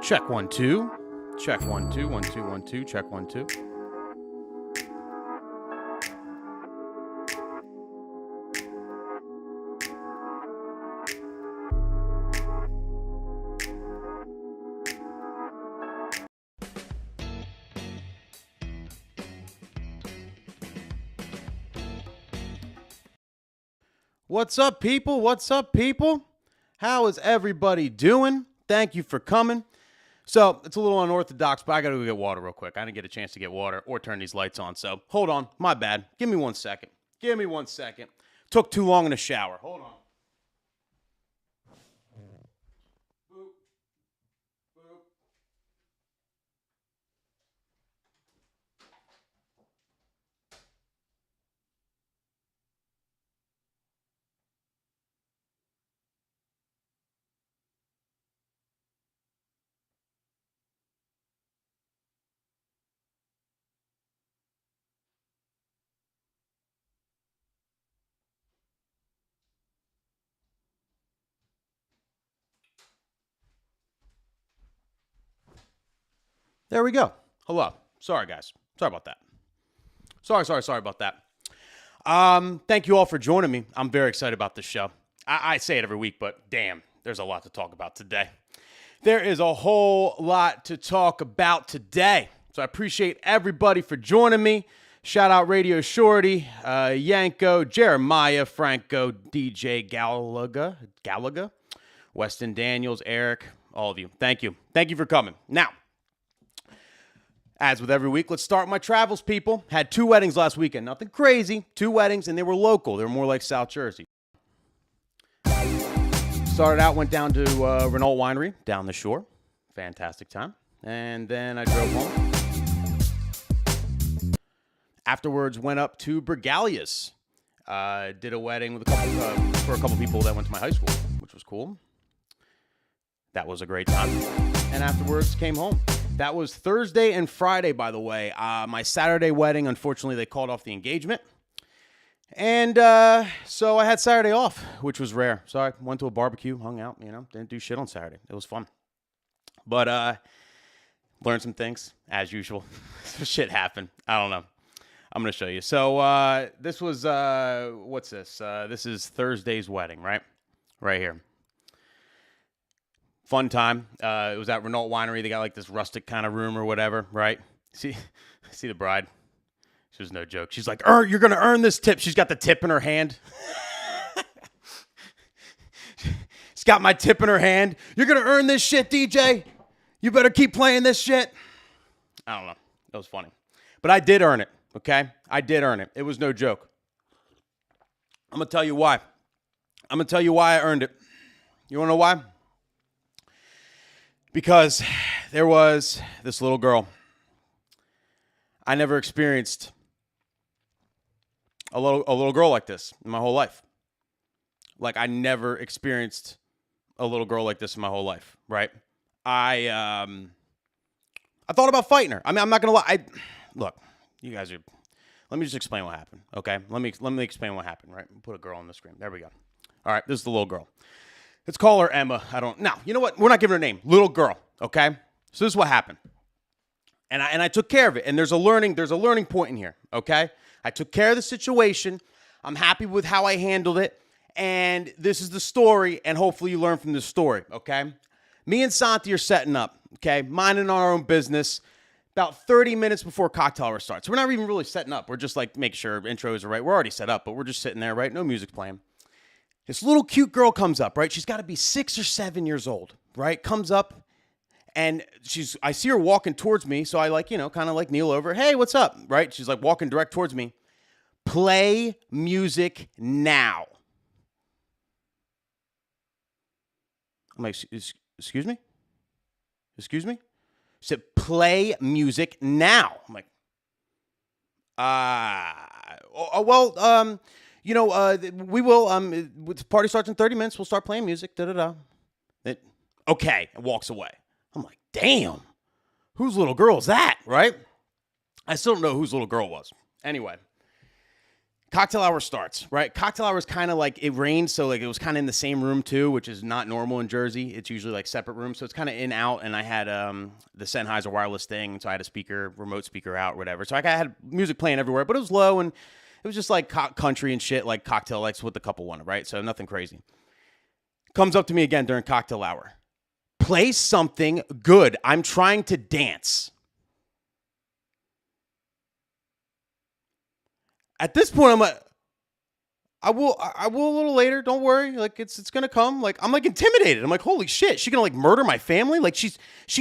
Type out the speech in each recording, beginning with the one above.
Check 1 2. Check 1 2 1 2 1 2. Check 1 2. What's up, people? What's up, people? How is everybody doing? Thank you for coming. So, it's a little unorthodox, but I got to go get water real quick. I didn't get a chance to get water or turn these lights on, so hold on. My bad. Give me 1 second. Give me 1 second. Took too long in the shower. Hold on. Boop. Boop. There we go. Hello. Sorry, guys. Sorry about that. Sorry about that. Thank you all for joining me. I'm very excited about this show. I say it every week, but damn, there's a lot to talk about today. There is a whole lot to talk about today. So I appreciate everybody for joining me. Shout out Radio Shorty, Yanko, Jeremiah, Franco, DJ Galaga, Weston Daniels, Eric, all of you. Thank you. Thank you for coming. Now, as with every week, let's start with my travels, people. Had 2 weddings last weekend. Nothing crazy. 2 weddings, and they were local. They were more like South Jersey. Started out, went down to Renault Winery down the shore. Fantastic time. And then I drove home. Afterwards, went up to Bergalius. Did a wedding with for a couple people that went to my high school, which was cool. That was a great time. And afterwards, came home. That was Thursday and Friday, by the way. My Saturday wedding, unfortunately, they called off the engagement. And so I had Saturday off, which was rare. So I went to a barbecue, hung out, didn't do shit on Saturday. It was fun. But learned some things, as usual. Shit happened. I don't know. I'm going to show you. So this was, what's this? This is Thursday's wedding, right? Right here. Fun time. It was at Renault Winery. They got like this rustic kind of room or whatever, right? See the bride? She was no joke. She's like, you're going to earn this tip. She's got the tip in her hand. She's got my tip in her hand. You're going to earn this shit, DJ. You better keep playing this shit. I don't know. That was funny. But I did earn it, okay? I did earn it. It was no joke. I'm going to tell you why. I'm going to tell you why I earned it. You want to know why? Because there was this little girl. I never experienced a little girl like this in my whole life. Like, I never experienced a little girl like this in my whole life, right? I thought about fighting her. I mean, I'm not going to lie. Look, you guys are... Let me just explain what happened, okay? Let me explain what happened, right? Put a girl on the screen. There we go. All right, this is the little girl. Let's call her Emma. No, you know what? We're not giving her a name. Little girl, okay? So this is what happened. And I took care of it. And there's a learning point in here, okay? I took care of the situation. I'm happy with how I handled it. And this is the story, and hopefully you learn from this story, okay? Me and Santi are setting up, okay? Minding our own business about 30 minutes before cocktail hour starts. We're not even really setting up. We're just like, make sure intros are right. We're already set up, but we're just sitting there, right? No music playing. This little cute girl comes up, right? She's got to be 6 or 7 years old, right? Comes up, and I see her walking towards me, so I kind of kneel over. Hey, what's up, right? She's like walking direct towards me. Play music now. I'm like, excuse me? Excuse me? She said, play music now. I'm like, we will, the party starts in 30 minutes. We'll start playing music. Okay. And walks away. I'm like, damn, whose little girl is that? Right? I still don't know whose little girl was. Anyway, Cocktail hour starts, right? Cocktail hour is kind of like, it rained, so like it was kind of in the same room too, which is not normal in Jersey. It's usually like separate rooms, so it's kind of in out. And I had the Sennheiser wireless thing, so I had a speaker, remote speaker out, whatever. So I had music playing everywhere, but it was low and it was just like country and shit, like cocktail likes what the couple wanted, right? So nothing crazy. Comes up to me again during cocktail hour. Play something good. I'm trying to dance. At this point, I'm like, I will a little later. Don't worry. Like it's gonna come. Like I'm like intimidated. I'm like, holy shit, she gonna like murder my family? Like she's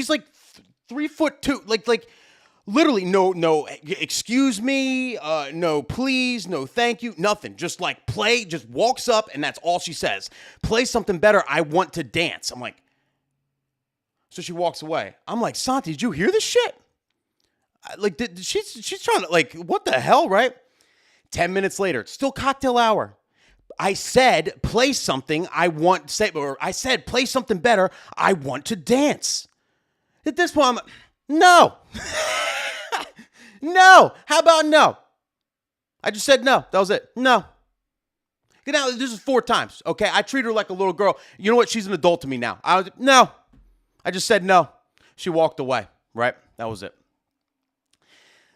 like 3'2". Like literally no. Excuse me. No, please. No, thank you. Nothing. Just like play. Just walks up and that's all she says. Play something better. I want to dance. I'm like, so she walks away. I'm like, Santi, did you hear this shit? Like she's trying to like what the hell, right? 10 minutes later, it's still cocktail hour. I said, play something I said, play something better. I want to dance. At this point, I'm like, no. No. How about no? I just said no. That was it. No. Now, this is 4 times, okay? I treat her like a little girl. You know what? She's an adult to me now. No. I just said no. She walked away, right? That was it.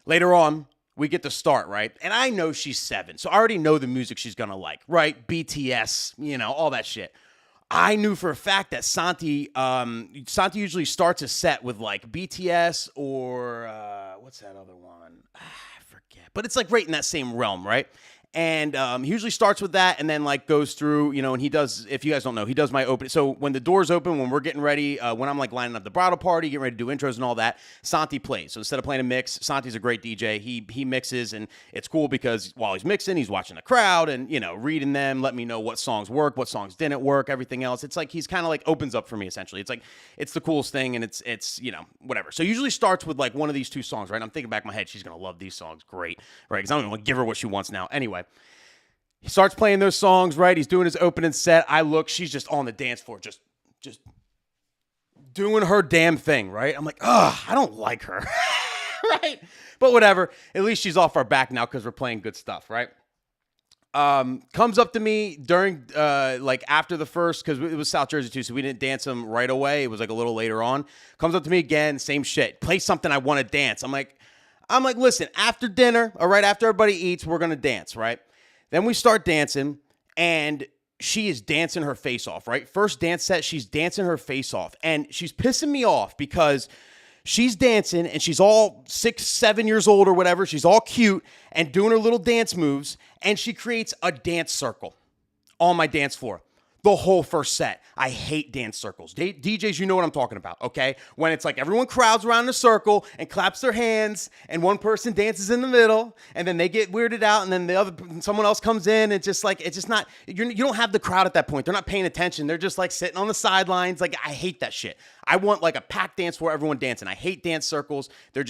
Later on, we get to start, right? And I know she's 7, so I already know the music she's going to like, right? BTS, all that shit. I knew for a fact that Santi usually starts a set with like BTS or what's that other one? I forget. But it's like right in that same realm, right? And he usually starts with that and then like goes through, and he does, if you guys don't know, he does my opening. So when the doors open, when we're getting ready, when I'm like lining up the bridal party, getting ready to do intros and all that, Santi plays. So instead of playing a mix, Santi's a great DJ. He mixes and it's cool because while he's mixing, he's watching the crowd and, reading them, let me know what songs work, what songs didn't work, everything else. It's like he's kind of like opens up for me essentially. It's like, it's the coolest thing and it's whatever. So usually starts with like one of these 2 songs, right? I'm thinking back in my head, she's going to love these songs. Great, right? Because I'm going to give her what she wants now. Anyway. He starts playing those songs, right? He's doing his opening set. I look, she's just on the dance floor, just doing her damn thing, right? I'm like, ugh, I don't like her, right? But whatever. At least she's off our back now because we're playing good stuff, right? Comes up to me during, like after the first, because it was South Jersey too, so we didn't dance them right away. It was like a little later on. Comes up to me again, same shit. Play something I want to dance. I'm like, listen, after dinner, all right, after everybody eats, we're going to dance, right? Then we start dancing, and she is dancing her face off, right? First dance set, she's dancing her face off, and she's pissing me off because she's dancing, and she's all 6, 7 years old or whatever. She's all cute and doing her little dance moves, and she creates a dance circle on my dance floor. The whole first set. I hate dance circles. DJs, you know what I'm talking about, okay? When it's like everyone crowds around in a circle and claps their hands and one person dances in the middle and then they get weirded out and then someone else comes in. It's just not, you don't have the crowd at that point. They're not paying attention. They're just like sitting on the sidelines. Like I hate that shit. I want like a packed dance floor, everyone dancing. I hate dance circles. They're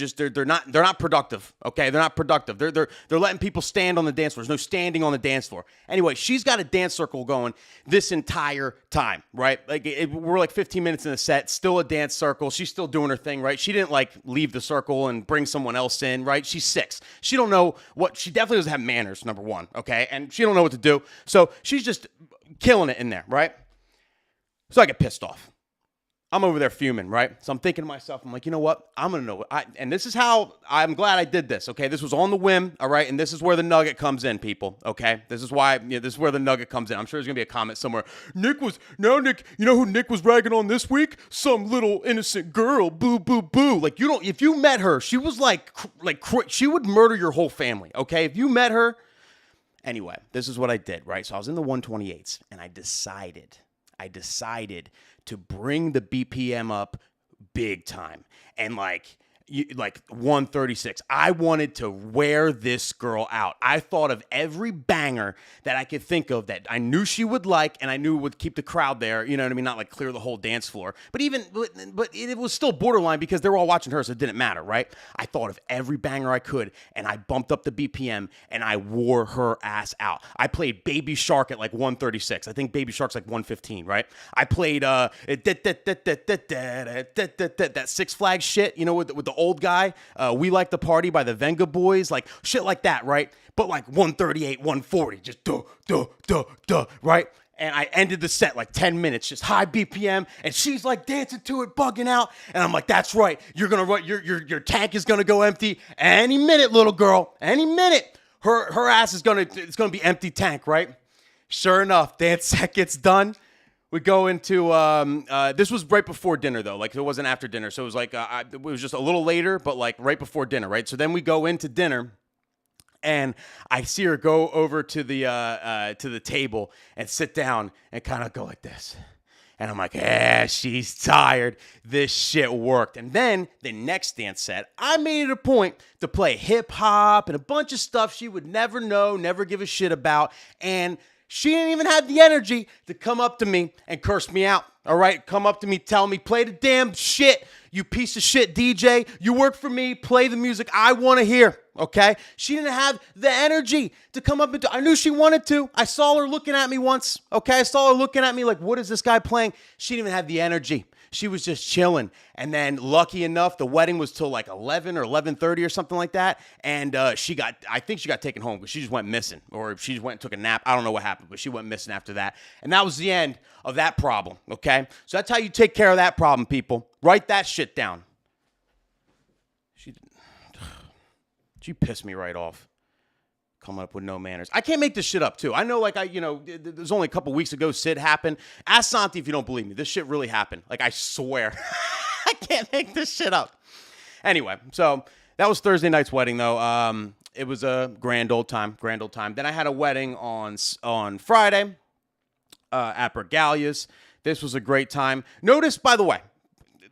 not productive, okay? They're not productive. They're letting people stand on the dance floor. There's no standing on the dance floor. Anyway, she's got a dance circle going this entire time, right? Like we're like 15 minutes in the set, still a dance circle. She's still doing her thing, right? She didn't like leave the circle and bring someone else in, right? She's 6. She don't know she definitely doesn't have manners, number 1, okay? And she don't know what to do. So she's just killing it in there, right? So I get pissed off. I'm over there fuming, right? So I'm thinking to myself, I'm like, you know what? I'm going to know. And this is how I'm glad I did this, okay? This was on the whim, all right? And this is where the nugget comes in, people, okay? This is why, this is where the nugget comes in. I'm sure there's going to be a comment somewhere. Nick, you know who Nick was ragging on this week? Some little innocent girl, boo, boo, boo. Like, if you met her, she was like she would murder your whole family, okay? If you met her. Anyway, this is what I did, right? So I was in the 128s, and I decided to bring the BPM up big time and like 136. I wanted to wear this girl out. I thought of every banger that I could think of that I knew she would like and I knew would keep the crowd there, you know what I mean? Not like clear the whole dance floor. But it was still borderline because they were all watching her, so it didn't matter, right? I thought of every banger I could and I bumped up the BPM and I wore her ass out. I played Baby Shark at like 136. I think Baby Shark's like 115, right? I played that Six Flags shit, with the old guy, We Like the Party by the Venga Boys, like shit like that, right? but like 138, 140, just duh, duh, duh, duh, right? And I ended the set like 10 minutes, just high BPM, and she's like dancing to it, bugging out. And I'm like, that's right, you're gonna run, your tank is gonna go empty any minute, little girl, any minute. Her ass is gonna be empty tank, right? Sure enough, dance set gets done. We go into this was right before dinner though, like it wasn't after dinner, so it was like it was just a little later, but like right before dinner, right? So then we go into dinner. And I see her go over to the table and sit down and kind of go like this. And I'm like, she's tired. This shit worked. And then the next dance set, I made it a point to play hip hop and a bunch of stuff she would never know, never give a shit about. And she didn't even have the energy to come up to me and curse me out. All right, come up to me, tell me, play the damn shit, you piece of shit DJ. You work for me, play the music I want to hear, okay? She didn't have the energy to come up and I knew she wanted to. I saw her looking at me once, okay? I saw her looking at me like, what is this guy playing? She didn't even have the energy. She was just chilling. And then lucky enough, the wedding was till like 11 or 11:30 or something like that. And I think she got taken home because she just went missing. Or she just went and took a nap. I don't know what happened, but she went missing after that. And that was the end of that problem, okay? So that's how you take care of that problem, people. Write that shit down. She pissed me right off. Coming up with no manners. I can't make this shit up, too. I know, like, there's only a couple weeks ago, Sid happened. Ask Santi if you don't believe me. This shit really happened. Like, I swear. I can't make this shit up. Anyway, so that was Thursday night's wedding, though. It was a grand old time. Then I had a wedding on Friday at Bergalia's. This was a great time. Notice, by the way,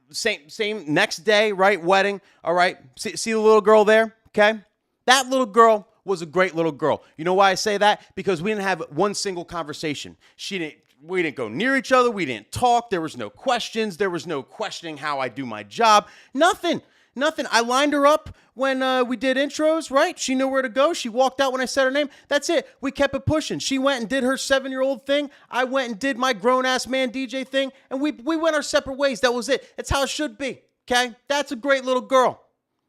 same next day, right? Wedding, all right? See the little girl there, okay? That little girl was a great little girl. You know why I say that? Because we didn't have one single conversation. We didn't go near each other. We didn't talk. There was no questions. There was no questioning how I do my job. Nothing. I lined her up when we did intros, right? She knew where to go. She walked out when I said her name. That's it. We kept it pushing. She went and did her 7-year-old thing. I went and did my grown-ass man DJ thing. And we went our separate ways. That was it. That's how it should be, okay? That's a great little girl.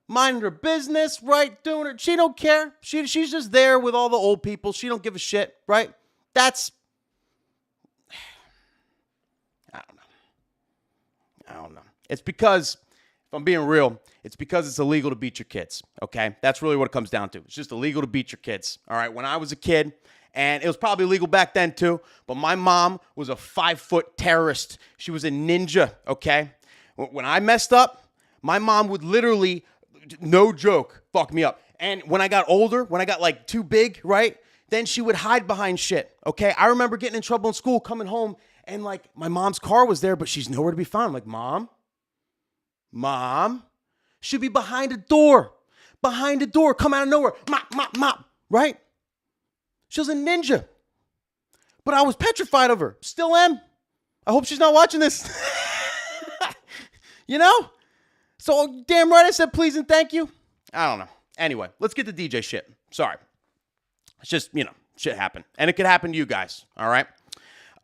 Minding her business, right? Doing her. She don't care. She's just there with all the old people. She don't give a shit, right? That's. I don't know. It's because, if I'm being real, it's because it's illegal to beat your kids, okay? That's really what it comes down to. It's just illegal to beat your kids, all right? When I was a kid, and it was probably illegal back then too, but my mom was a 5-foot terrorist. She was a ninja, okay? When I messed up, my mom would literally, no joke, fuck me up. And when I got older, when I got like too big, right? Then she would hide behind shit, okay? I remember getting in trouble in school, coming home, and like my mom's car was there, but she's nowhere to be found. I'm like, Mom, should be behind a door, come out of nowhere, mop, right? She was a ninja, but I was petrified of her, still am. I hope she's not watching this, So damn right I said please and thank you. I don't know. Anyway, let's get to DJ shit. Sorry. It's just, shit happened. And it could happen to you guys, all right?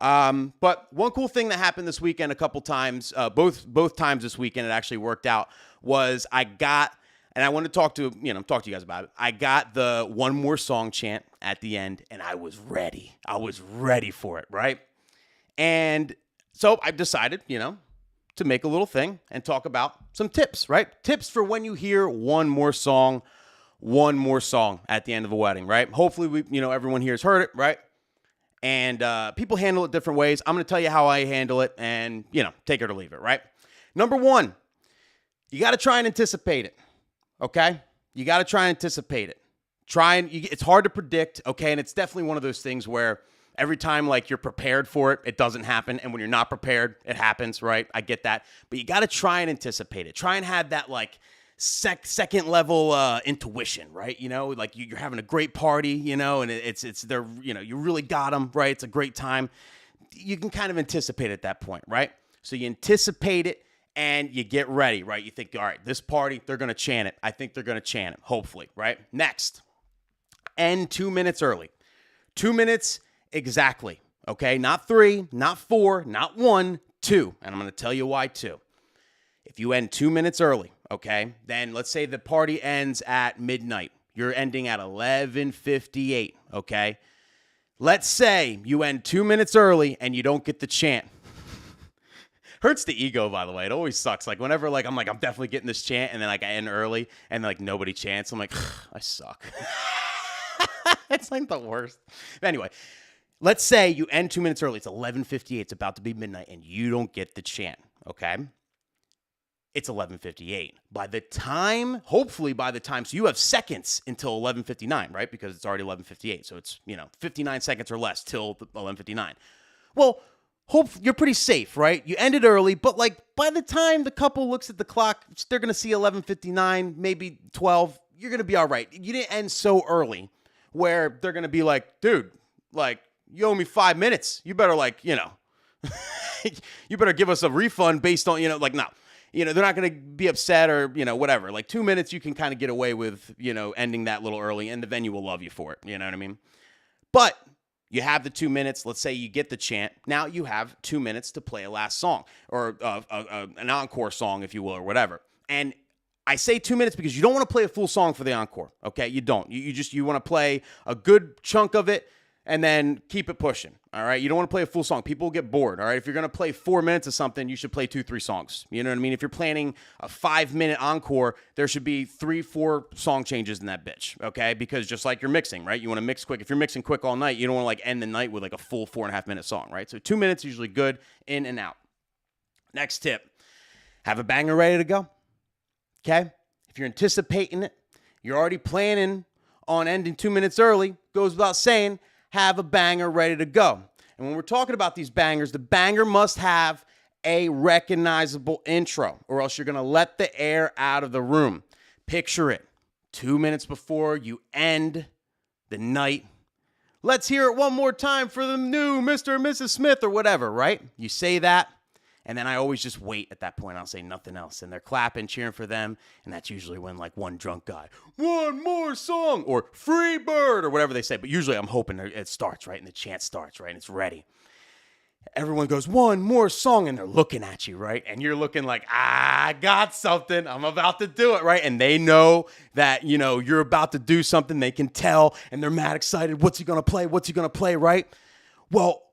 But one cool thing that happened this weekend a couple times, both times this weekend it actually worked out, was I got, and I want to talk to you guys about it. I got the one more song chant at the end, and I was ready. I was ready for it, right? And so I decided, to make a little thing and talk about some tips, right? Tips for when you hear one more song at the end of a wedding, right? Hopefully everyone here has heard it, right? And people handle it different ways. I'm going to tell you how I handle it and, take it or leave it, right? Number one, you got to try and anticipate it, okay? You got to try and anticipate it. It's hard to predict, okay? And it's definitely one of those things where every time, like, you're prepared for it, it doesn't happen. And when you're not prepared, it happens, right? I get that. But you got to try and anticipate it. Try and have that, like, second level intuition, right? Like you're having a great party, and it's they're, you really got them, right? It's a great time. You can kind of anticipate at that point, right? So you anticipate it and you get ready, right? You think, all right, this party, they're going to chant it. I think they're going to chant it, hopefully, right? Next, end 2 minutes early. 2 minutes exactly, okay? Not 3, not 4, not 1, 2. And I'm going to tell you why 2. If you end 2 minutes early, okay, then let's say the party ends at midnight. You're ending at 11:58, okay? Let's say you end 2 minutes early and you don't get the chant. Hurts the ego, by the way. It always sucks. Like whenever I'm definitely getting this chant, and then like I end early and like nobody chants. I'm like, I suck. It's like the worst. But anyway, let's say you end 2 minutes early. It's 11:58. It's about to be midnight, and you don't get the chant. Okay, it's 11:58. Hopefully by the time, so you have seconds until 11:59, right? Because it's already 11:58. So it's 59 seconds or less till 11:59. Well, you're pretty safe, right? You ended early, but like by the time the couple looks at the clock, they're gonna see 11:59, maybe 12. You're gonna be all right. You didn't end so early where they're gonna be like, dude, like you owe me 5 minutes. You better you better give us a refund based on no. They're not going to be upset or, whatever. Like 2 minutes, you can kind of get away with, ending that little early, and the venue will love you for it. You know what I mean? But you have the 2 minutes. Let's say you get the chant. Now you have 2 minutes to play a last song or an encore song, if you will, or whatever. And I say 2 minutes because you don't want to play a full song for the encore. Okay? You don't. You want to play a good chunk of it and then keep it pushing. All right. You don't want to play a full song. People will get bored. All right. If you're going to play 4 minutes of something, you should play 2-3 songs. You know what I mean? If you're planning a 5-minute encore, there should be 3-4 song changes in that bitch. Okay. Because just like you're mixing, right? You want to mix quick. If you're mixing quick all night, you don't want to end the night with a full 4.5-minute song, right? So 2 minutes is usually good, in and out. Next tip, have a banger ready to go. Okay. If you're anticipating it, you're already planning on ending 2 minutes early, goes without saying, have a banger ready to go. And when we're talking about these bangers, the banger must have a recognizable intro, or else you're going to let the air out of the room. Picture it. 2 minutes before you end the night. Let's hear it one more time for the new Mr. and Mrs. Smith or whatever, right? You say that, and then I always just wait at that point. I'll say nothing else. And they're clapping, cheering for them. And that's usually when one drunk guy, one more song, or free bird, or whatever they say. But usually I'm hoping it starts, right? And the chant starts, right? And it's ready. Everyone goes, one more song. And they're looking at you, right? And you're looking like, I got something. I'm about to do it, right? And they know that, you're about to do something. They can tell. And they're mad excited. What's he going to play? What's he going to play, right? Well,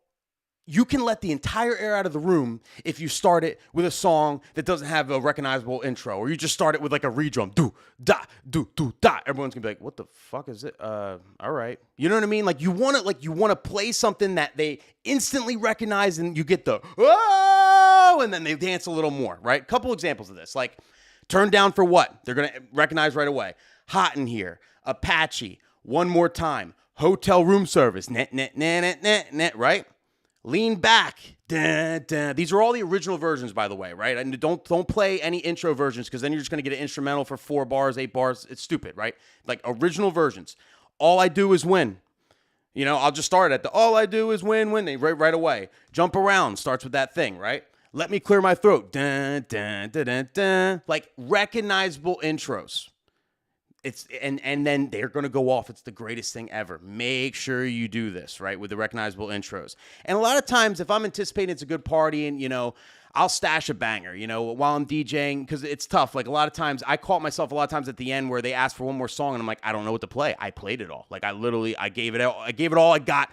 you can let the entire air out of the room if you start it with a song that doesn't have a recognizable intro, or you just start it with a redrum, do da do do da. Everyone's gonna be like, "What the fuck is it?" All right, you know what I mean? You want to play something that they instantly recognize, and you get the oh, and then they dance a little more, right? Couple examples of this, like "Turn Down for What," they're gonna recognize right away. "Hot in Here," "Apache," "One More Time," "Hotel Room Service," net net net net net net, right? "Lean Back." Dun, dun. These are all the original versions, by the way, right? And don't play any intro versions, because then you're just going to get an instrumental for 4 bars, 8 bars. It's stupid, right? Original versions. "All I Do Is Win." I'll just start at the "All I Do Is Win, win." They right away. "Jump Around" starts with that thing, right? "Let Me Clear My Throat." Dun, dun, dun, dun, dun. Recognizable intros. And then they're going to go off. It's the greatest thing ever. Make sure you do this, right, with the recognizable intros. And a lot of times, if I'm anticipating it's a good party and, I'll stash a banger, while I'm DJing, because it's tough. A lot of times, I caught myself a lot of times at the end where they asked for one more song, and I'm like, I don't know what to play. I played it all. I gave it all. I got.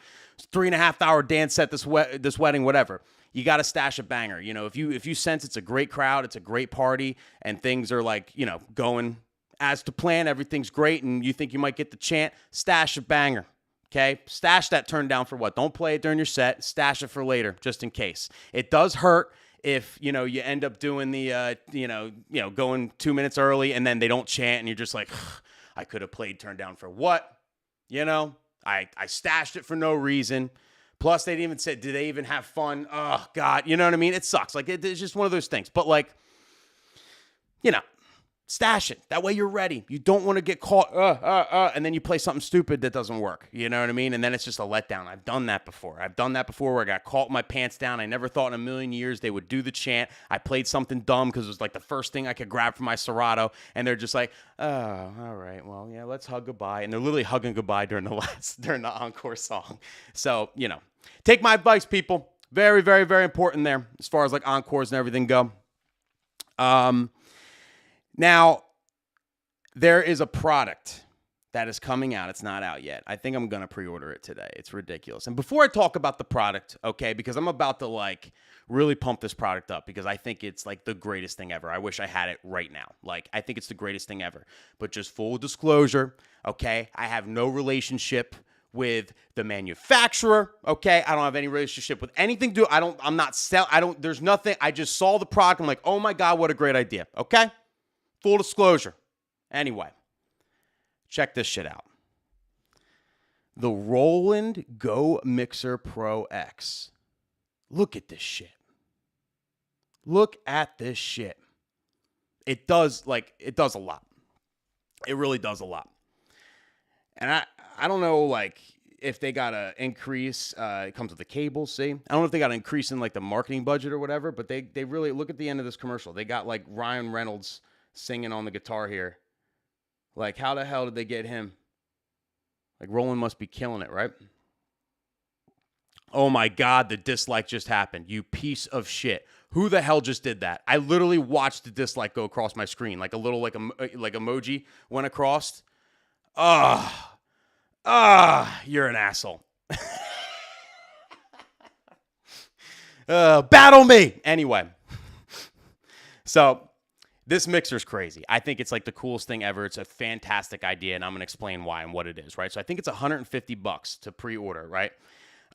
3.5-hour dance set, this wedding, whatever. You got to stash a banger. If you sense it's a great crowd, it's a great party, and things are going as to plan, everything's great, and you think you might get the chant, stash a banger, okay? Stash that "Turn Down for What." Don't play it during your set. Stash it for later, just in case. It does hurt if, you end up doing the, going 2 minutes early, and then they don't chant, and you're just like, I could have played "Turn Down for What?" I stashed it for no reason. Plus, they didn't even say, did they even have fun? Oh, God, you know what I mean? It sucks. It's just one of those things. But, stash it. That way you're ready. You don't want to get caught, and then you play something stupid that doesn't work. You know what I mean? And then it's just a letdown. I've done that before. Where I got caught with my pants down. I never thought in a million years they would do the chant. I played something dumb because it was the first thing I could grab from my Serato, and they're just like, oh, all right, well, yeah, let's hug goodbye. And they're literally hugging goodbye during the encore song. So, take my advice, people. Very, very, very important there as far as encores and everything go. Now, there is a product that is coming out. It's not out yet. I think I'm going to pre-order it today. It's ridiculous. And before I talk about the product, okay, because I'm about to like really pump this product up because I think it's like the greatest thing ever. I wish I had it right now. Like, I think it's the greatest thing ever. But just full disclosure, okay, I have no relationship with the manufacturer, okay? I don't have any relationship with anything to do. There's nothing. I just saw the product. I'm like, oh my God, what a great idea, okay? Full disclosure. Anyway, check this shit out. The Roland Go Mixer Pro X. Look at this shit. Look at this shit. It does a lot. It really does a lot. And I don't know, like, if they got to increase, it comes with the cable, see? I don't know if they got to increase in, like, the marketing budget or whatever, but they really, look at the end of this commercial. They got, like, Ryan Reynolds singing on the guitar here. Like, how the hell did they get him? Like, Roland must be killing it, right? Oh, my God, the dislike just happened. You piece of shit. Who the hell just did that? I literally watched the dislike go across my screen. Like, a little, like emoji went across. You're an asshole. Battle me. Anyway. So, this mixer's crazy. I think it's like the coolest thing ever. It's a fantastic idea, and I'm going to explain why and what it is, right? So I think it's $150 to pre-order, right?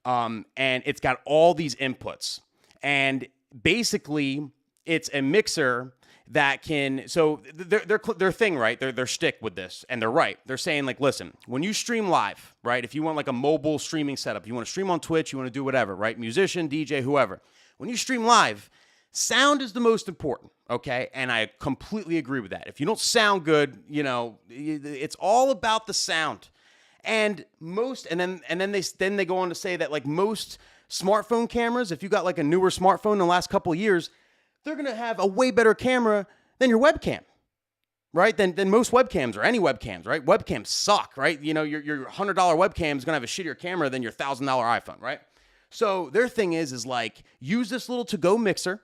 And it's got all these inputs. And basically, it's a mixer that can, so their thing, right? Their shtick with this, and they're right. They're saying, like, listen, when you stream live, right? If you want like a mobile streaming setup, you want to stream on Twitch, you want to do whatever, right? Musician, DJ, whoever. When you stream live, sound is the most important, okay? And I completely agree with that. If you don't sound good, you know, it's all about the sound. And then they go on to say that, like, most smartphone cameras, if you got like a newer smartphone in the last couple of years, they're going to have a way better camera than your webcam, right? Than most webcams or any webcams, right? Webcams suck, right? You know, your $100 webcam is going to have a shittier camera than your $1,000 iPhone, right? So their thing is like, use this little to-go mixer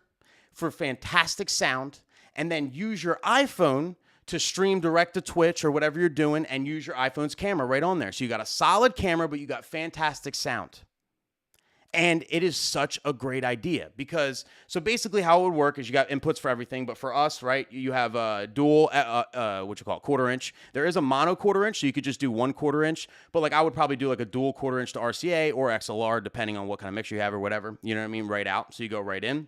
for fantastic sound, and then use your iPhone to stream direct to Twitch or whatever you're doing, and use your iPhone's camera right on there. So you got a solid camera, but you got fantastic sound. And it is such a great idea because, so basically how it would work is you got inputs for everything, but for us, right, you have a dual, quarter inch. There is a mono quarter inch, so you could just do 1/4 inch, but like I would probably do like a dual 1/4 inch to RCA or XLR, depending on what kind of mixer you have or whatever, you know what I mean, right out, so you go right in.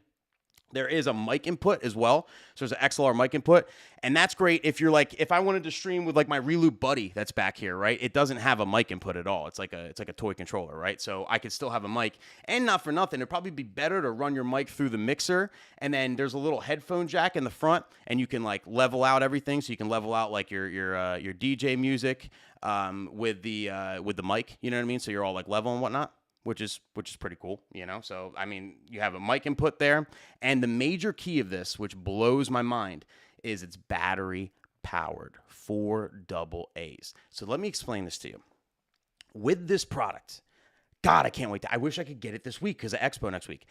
There is a mic input as well. So there's an XLR mic input. And that's great if you're like, if I wanted to stream with like my Reloop Buddy that's back here, right? It doesn't have a mic input at all. It's like a toy controller, right? So I could still have a mic. And not for nothing, it'd probably be better to run your mic through the mixer. And then there's a little headphone jack in the front, and you can like level out everything. So you can level out like your DJ music with the mic, you know what I mean? So you're all like level and whatnot. Which is pretty cool, you know? So, I mean, you have a mic input there. And the major key of this, which blows my mind, is it's battery powered, 4 AA's. So let me explain this to you. With this product, God, I can't wait. I wish I could get it this week because of Expo next week.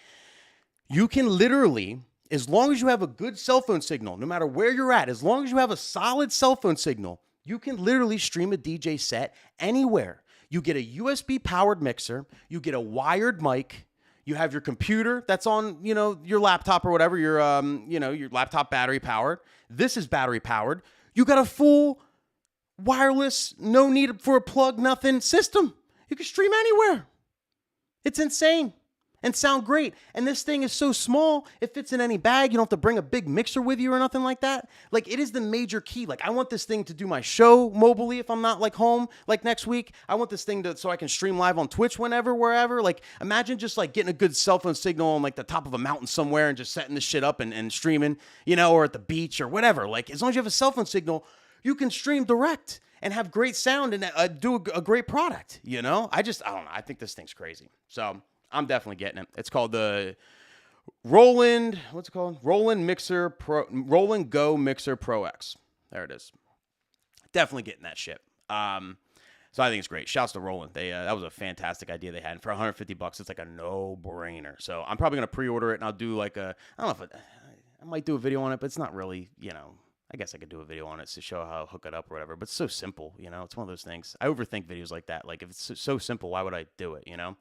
You can literally, as long as you have a good cell phone signal, no matter where you're at, as long as you have a solid cell phone signal, you can literally stream a DJ set anywhere. You get a USB powered mixer, you get a wired mic, you have your computer that's on, you know, your laptop or whatever, your laptop battery powered. This is battery powered. You got a full wireless, no need for a plug, nothing system. You can stream anywhere. It's insane and sound great. And this thing is so small, it fits in any bag. You don't have to bring a big mixer with you or nothing like that. Like, it is the major key. Like, I want this thing to do my show mobilely if I'm not like home, like next week. I want this thing so I can stream live on Twitch whenever, wherever. Like, imagine just like getting a good cell phone signal on like the top of a mountain somewhere and just setting this shit up and streaming, you know, or at the beach or whatever. Like, as long as you have a cell phone signal, you can stream direct and have great sound and do a great product, you know? I don't know. I think this thing's crazy. So I'm definitely getting it. It's called the Roland, what's it called? Roland Go Mixer Pro X. There it is. Definitely getting that shit. So I think it's great. Shouts to Roland. That was a fantastic idea they had. And for $150, it's like a no-brainer. So I'm probably going to pre-order it, and I'll do like I don't know if I might do a video on it, but it's not really, you know, I guess I could do a video on it to show how to hook it up or whatever, but it's so simple, you know? It's one of those things. I overthink videos like that. Like, if it's so simple, why would I do it, you know?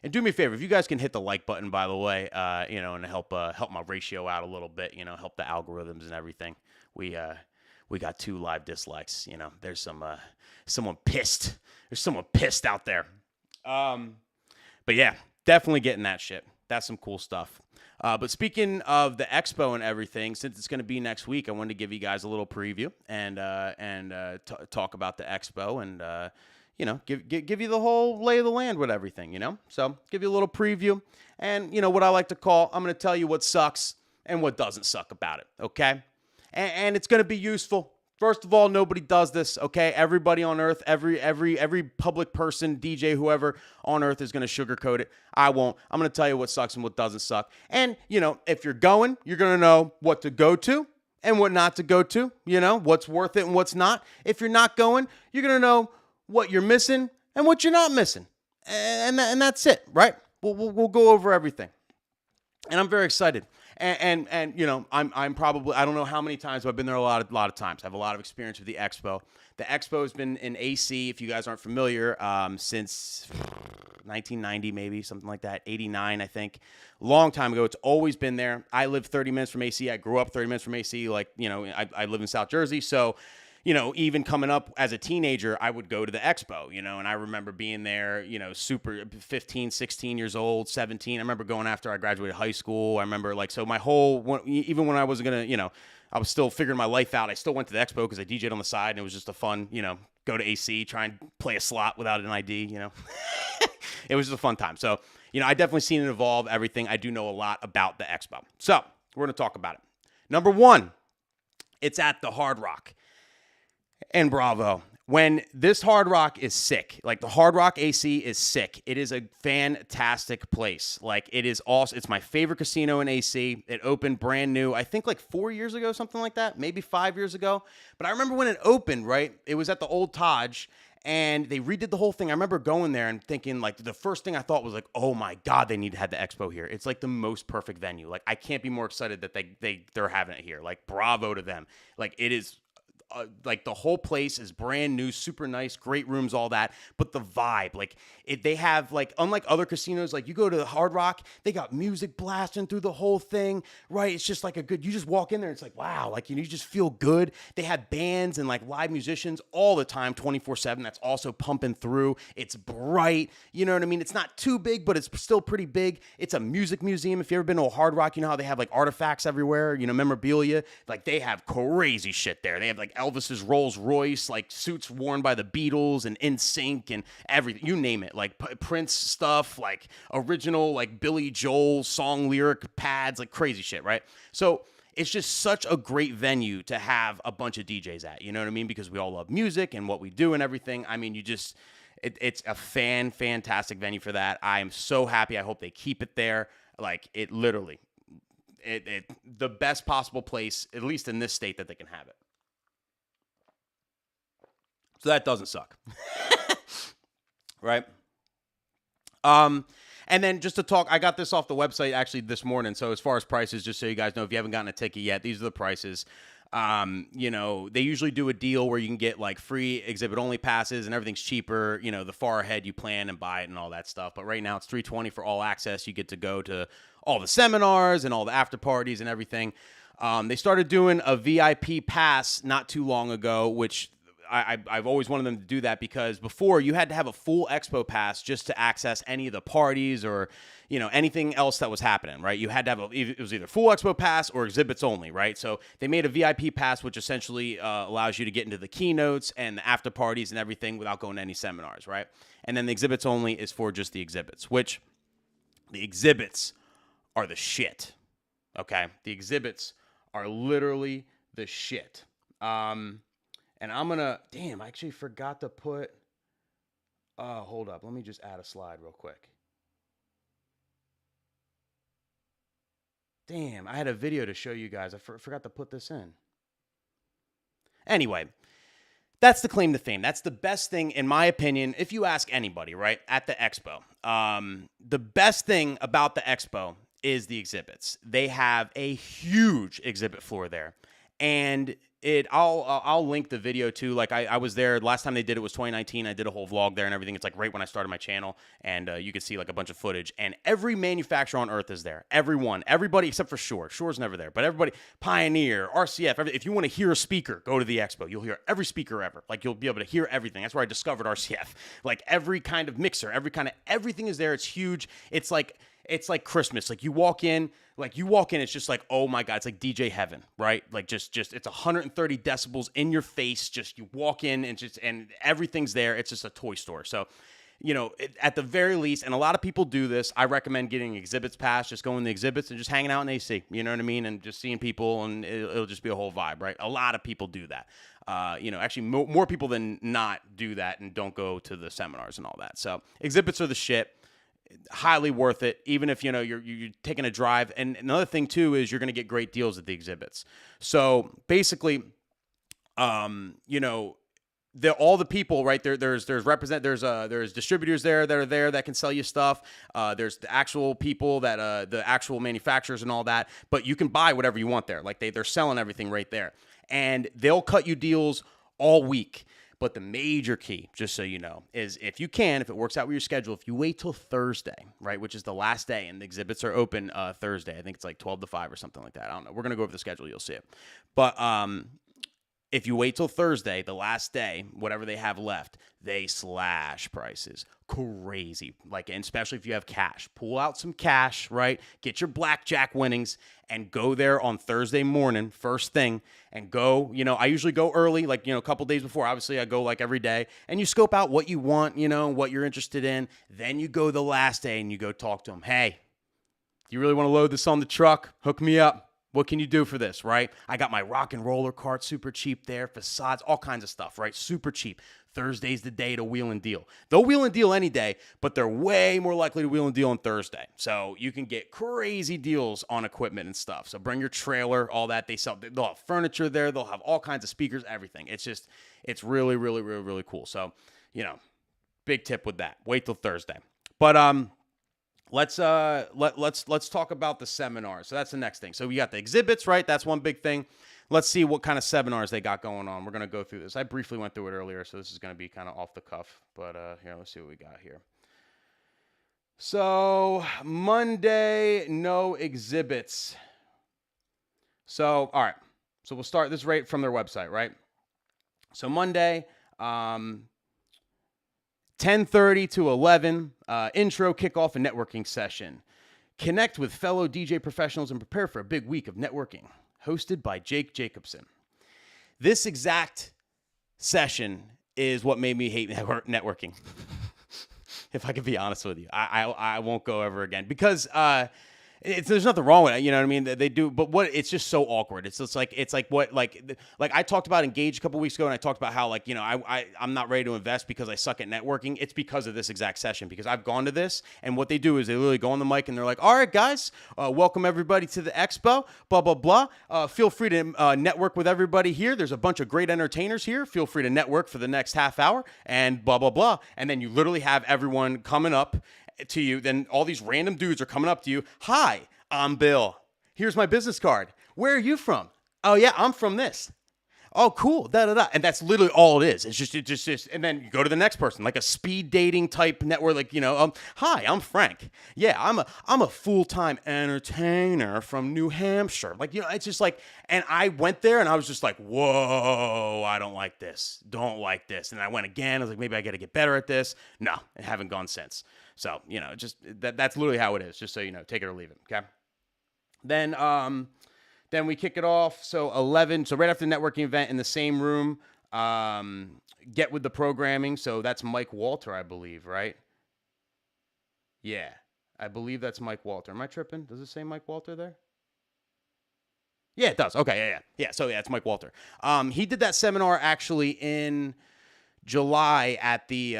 And do me a favor, if you guys can hit the like button, by the way, you know, and help my ratio out a little bit, you know, help the algorithms and everything. We got 2 live dislikes, you know. There's someone pissed. There's someone pissed out there. But yeah, definitely getting that shit. That's some cool stuff. But speaking of the expo and everything, since it's going to be next week, I wanted to give you guys a little preview and talk about the expo and you know, give you the whole lay of the land with everything, you know? So give you a little preview and, you know, what I like to call, I'm going to tell you what sucks and what doesn't suck about it, okay? And it's going to be useful. First of all, nobody does this, okay? Everybody on earth, every public person, DJ, whoever on earth is going to sugarcoat it. I won't. I'm going to tell you what sucks and what doesn't suck. And, you know, if you're going, you're going to know what to go to and what not to go to, you know, what's worth it and what's not. If you're not going, you're going to know what you're missing and what you're not missing. And that's it, right? We'll go over everything. And I'm very excited. And you know, I'm probably, I don't know how many times, but I've been there a lot of times. I have a lot of experience with the expo. The expo has been in AC, if you guys aren't familiar, since 1990, maybe something like that, 89, I think. Long time ago. It's always been there. I live 30 minutes from AC. I grew up 30 minutes from AC. Like, you know, I live in South Jersey, so you know, even coming up as a teenager, I would go to the expo, you know, and I remember being there, you know, super 15, 16 years old, 17. I remember going after I graduated high school. I remember like, so my whole, even when I wasn't going to, you know, I was still figuring my life out. I still went to the expo because I DJ'd on the side and it was just a fun, you know, go to AC, try and play a slot without an ID, you know. It was just a fun time. So, you know, I definitely seen it evolve, everything. I do know a lot about the expo. So we're going to talk about it. Number one, it's at the Hard Rock. And bravo. When this Hard Rock is sick, like the Hard Rock AC is sick. It is a fantastic place. Like it is awesome. It's my favorite casino in AC. It opened brand new, I think like 4 years ago, something like that, maybe 5 years ago. But I remember when it opened, right? It was at the old Taj and they redid the whole thing. I remember going there and thinking like the first thing I thought was like, oh my God, they need to have the expo here. It's like the most perfect venue. Like I can't be more excited that they're having it here. Like bravo to them. Like it is. Like the whole place is brand new, super nice, great rooms, all that. But the vibe, like they have like, unlike other casinos, like you go to the Hard Rock, they got music blasting through the whole thing, right? It's just like you just walk in there, and it's like, wow, like you just feel good. They have bands and like live musicians all the time, 24/7. That's also pumping through. It's bright, you know what I mean? It's not too big, but it's still pretty big. It's a music museum. If you've ever been to a Hard Rock, you know how they have like artifacts everywhere, you know, memorabilia. Like they have crazy shit there. They have like Elvis's Rolls Royce, like suits worn by the Beatles and NSYNC and everything, you name it, like Prince stuff, like original, like Billy Joel song lyric pads, like crazy shit, right? So it's just such a great venue to have a bunch of DJs at, you know what I mean? Because we all love music and what we do and everything. I mean, it's a fantastic venue for that. I am so happy. I hope they keep it there. Like it literally, the best possible place, at least in this state, that they can have it. So that doesn't suck. Right? And then just to talk, I got this off the website actually this morning. So as far as prices, just so you guys know, if you haven't gotten a ticket yet, these are the prices. You know, they usually do a deal where you can get like free exhibit only passes and everything's cheaper, you know, the far ahead you plan and buy it and all that stuff. But right now it's $320 for all access. You get to go to all the seminars and all the after parties and everything. They started doing a VIP pass not too long ago, which I've always wanted them to do that because before you had to have a full expo pass just to access any of the parties or, you know, anything else that was happening, right? You had to have it was either full expo pass or exhibits only, right? So they made a VIP pass, which essentially allows you to get into the keynotes and the after parties and everything without going to any seminars, right? And then the exhibits only is for just the exhibits, which the exhibits are the shit, okay? The exhibits are literally the shit. And I'm going to, damn, I actually forgot to put, hold up. Let me just add a slide real quick. Damn, I had a video to show you guys. I forgot to put this in. Anyway, that's the claim to fame. That's the best thing, in my opinion, if you ask anybody, right, at the expo. The best thing about the expo is the exhibits. They have a huge exhibit floor there. And I'll link the video too. Like I was there last time they did it was 2019. I did a whole vlog there and everything. It's like right when I started my channel, and you can see like a bunch of footage. And every manufacturer on earth is there. Everybody except for Shure. Shure's never there, but everybody, Pioneer, RCF. If you want to hear a speaker, go to the expo. You'll hear every speaker ever. Like you'll be able to hear everything. That's where I discovered RCF. Like every kind of mixer, everything is there. It's huge. It's like Christmas. Like you walk in, it's just like, oh my God, it's like DJ heaven, right? Like just it's 130 decibels in your face. Just you walk in and everything's there. It's just a toy store. So, at the very least, and a lot of people do this, I recommend getting exhibits pass, just going to the exhibits and just hanging out in AC, you know what I mean? And just seeing people, and it'll just be a whole vibe, right? A lot of people do that. Actually more people than not do that and don't go to the seminars and all that. So exhibits are the shit. Highly worth it, even if you're taking a drive. And another thing too is you're going to get great deals at the exhibits. So basically, all the people right there. There's distributors there that can sell you stuff. There's the actual people that the actual manufacturers and all that. But you can buy whatever you want there. Like they're selling everything right there, and they'll cut you deals all week. But the major key, just so you know, is if it works out with your schedule, if you wait till Thursday, right, which is the last day, and the exhibits are open Thursday. I think it's like 12 to 5 or something like that. I don't know. We're going to go over the schedule. You'll see it. But if you wait till Thursday, the last day, whatever they have left, they slash prices. Crazy. And especially if you have cash. Pull out some cash, right? Get your blackjack winnings and go there on Thursday morning, first thing, and go, I usually go early, a couple days before. Obviously, I go every day, and you scope out what you want, what you're interested in. Then you go the last day and you go talk to them. Hey, do you really want to load this on the truck? Hook me up. What can you do for this, right? I got my rock and roller cart, super cheap there, facades, all kinds of stuff, right? Super cheap. Thursday's the day to wheel and deal. They'll wheel and deal any day, but they're way more likely to wheel and deal on Thursday. So you can get crazy deals on equipment and stuff. So bring your trailer, all that. They'll have furniture there. They'll have all kinds of speakers, everything. It's really, really, really, really cool. So, big tip with that. Wait till Thursday. But let's talk about the seminars. So that's the next thing. So we got the exhibits, right? That's one big thing. Let's see what kind of seminars they got going on. We're going to go through this. I briefly went through it earlier, so this is going to be kind of off the cuff. But here, let's see what we got here. So Monday, no exhibits. So, all right. So we'll start this right from their website, right? So Monday, 10:30 to 11, intro, kickoff, and networking session. Connect with fellow DJ professionals and prepare for a big week of networking. Hosted by Jake Jacobson. This exact session is what made me hate networking. If I can be honest with you, I won't go ever again because there's nothing wrong with it, you know what I mean? They do, but it's just so awkward. It's like I talked about Engage a couple weeks ago, and I talked about how I'm not ready to invest because I suck at networking. It's because of this exact session, because I've gone to this, and what they do is they literally go on the mic and they're like, all right, guys, welcome everybody to the expo, blah, blah, blah. Feel free to network with everybody here. There's a bunch of great entertainers here. Feel free to network for the next half hour and blah, blah, blah. And then you literally have everyone coming up to you. Then all these random dudes are coming up to you. Hi, I'm Bill. Here's my business card. Where are you from? Oh yeah, I'm from this. Oh, cool. Da da da. And that's literally all it is. It's just. And then you go to the next person, like a speed dating type network. Hi, I'm Frank. Yeah, I'm a full-time entertainer from New Hampshire. It's just and I went there and I was just like, whoa, I don't like this. Don't like this. And I went again. I was like, maybe I got to get better at this. No, I haven't gone since. So, that's literally how it is. Just so you know, take it or leave it. Okay. Then we kick it off. So 11. So right after the networking event in the same room, get with the programming. So that's Mike Walter, I believe, right? Yeah, I believe that's Mike Walter. Am I tripping? Does it say Mike Walter there? Yeah, it does. Okay, yeah. So yeah, it's Mike Walter. He did that seminar actually in July at the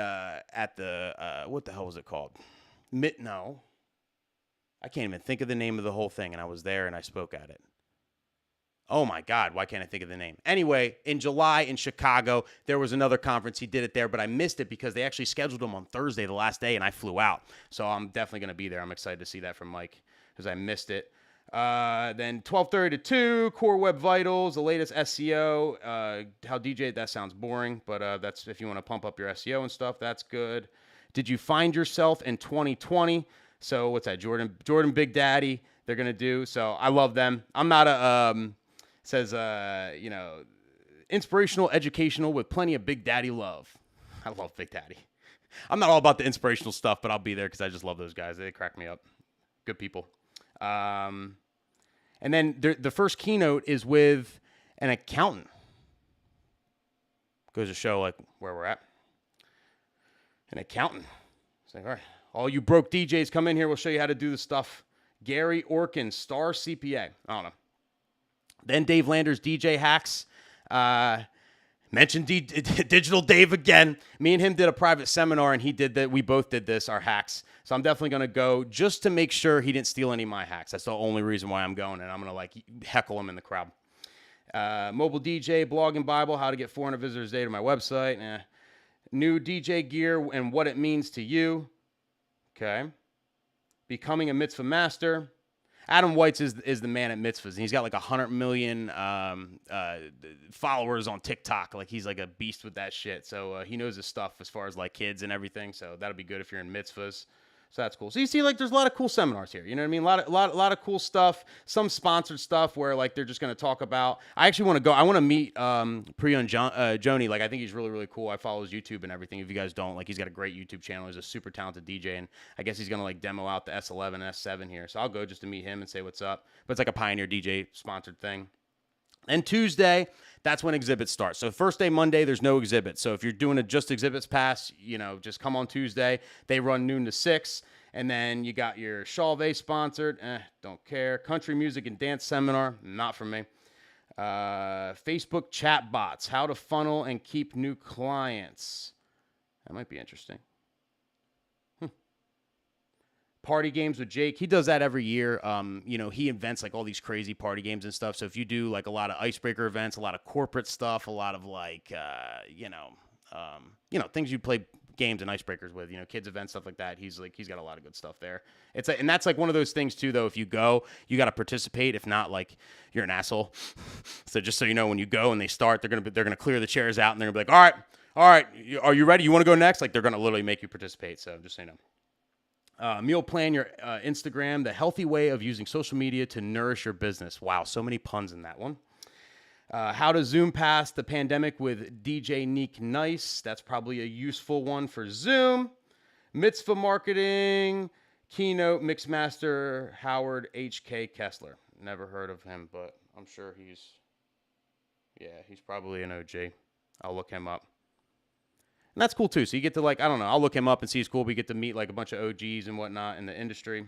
what the hell was it called? No, I can't even think of the name of the whole thing, and I was there and I spoke at it. Oh my God, why can't I think of the name? Anyway, in July in Chicago, there was another conference. He did it there, but I missed it because they actually scheduled him on Thursday, the last day, and I flew out. So I'm definitely going to be there. I'm excited to see that from Mike because I missed it. Then 12:30 to 2, Core Web Vitals, the latest SEO. How DJ, that sounds boring, but that's if you want to pump up your SEO and stuff, that's good. Did you find yourself in 2020? So what's that? Jordan Big Daddy, they're going to do. So I love them. I'm not says, inspirational, educational with plenty of Big Daddy love. I love Big Daddy. I'm not all about the inspirational stuff, but I'll be there because I just love those guys. They crack me up. Good people. And then the first keynote is with an accountant. Goes to show like where we're at. An accountant. It's like, all right, all you broke DJs, come in here. We'll show you how to do the stuff. Gary Orkin, star CPA. I don't know. Then Dave Landers, DJ hacks. Mentioned Digital Dave again. Me and him did a private seminar, and he did that. We both did this, our hacks. So I'm definitely going to go just to make sure he didn't steal any of my hacks. That's the only reason why I'm going, and I'm going to heckle him in the crowd. Mobile DJ, blog and Bible, how to get 400 visitors a day to my website. New DJ gear and what it means to you. Okay. Becoming a mitzvah master. Adam Whites is the man at mitzvahs. And he's got like 100 million followers on TikTok. Like he's like a beast with that shit. So he knows his stuff as far as like kids and everything. So that'll be good if you're in mitzvahs. So that's cool. So you see, like, there's a lot of cool seminars here. You know what I mean? A lot of cool stuff. Some sponsored stuff where like they're just going to talk about. I actually want to go. I want to meet Priya and Joni. Like, I think he's really, really cool. I follow his YouTube and everything. If you guys don't, like, he's got a great YouTube channel. He's a super talented DJ, and I guess he's going to like demo out the S11 and S7 here. So I'll go just to meet him and say what's up. But it's like a Pioneer DJ sponsored thing. And Tuesday, that's when exhibits start. So first day, Monday, there's no exhibits. So if you're doing a just exhibits pass, just come on Tuesday. They run noon to 6. And then you got your Chalvet sponsored. Don't care. Country music and dance seminar. Not for me. Facebook chat bots. How to funnel and keep new clients. That might be interesting. Party games with Jake. He does that every year. He invents like all these crazy party games and stuff. So if you do like a lot of icebreaker events, a lot of corporate stuff, a lot of like, things you play games and icebreakers with, kids events, stuff like that. He's got a lot of good stuff there. It's like, and that's like one of those things too, though. If you go, you got to participate. If not, like you're an asshole. So just so you know, when you go and they start, they're gonna clear the chairs out and they're gonna be like, all right, are you ready? You want to go next? Like they're gonna literally make you participate. So just so you know. Meal plan your Instagram, the healthy way of using social media to nourish your business. Wow, so many puns in that one. How to Zoom past the pandemic with DJ Neek Nice. That's probably a useful one for Zoom. Mitzvah marketing, keynote, Mixmaster Howard H.K. Kessler. Never heard of him, but I'm sure he's probably an OG. I'll look him up. And that's cool too. So you get to like, I don't know, I'll look him up and see he's cool. We get to meet like a bunch of OGs and whatnot in the industry.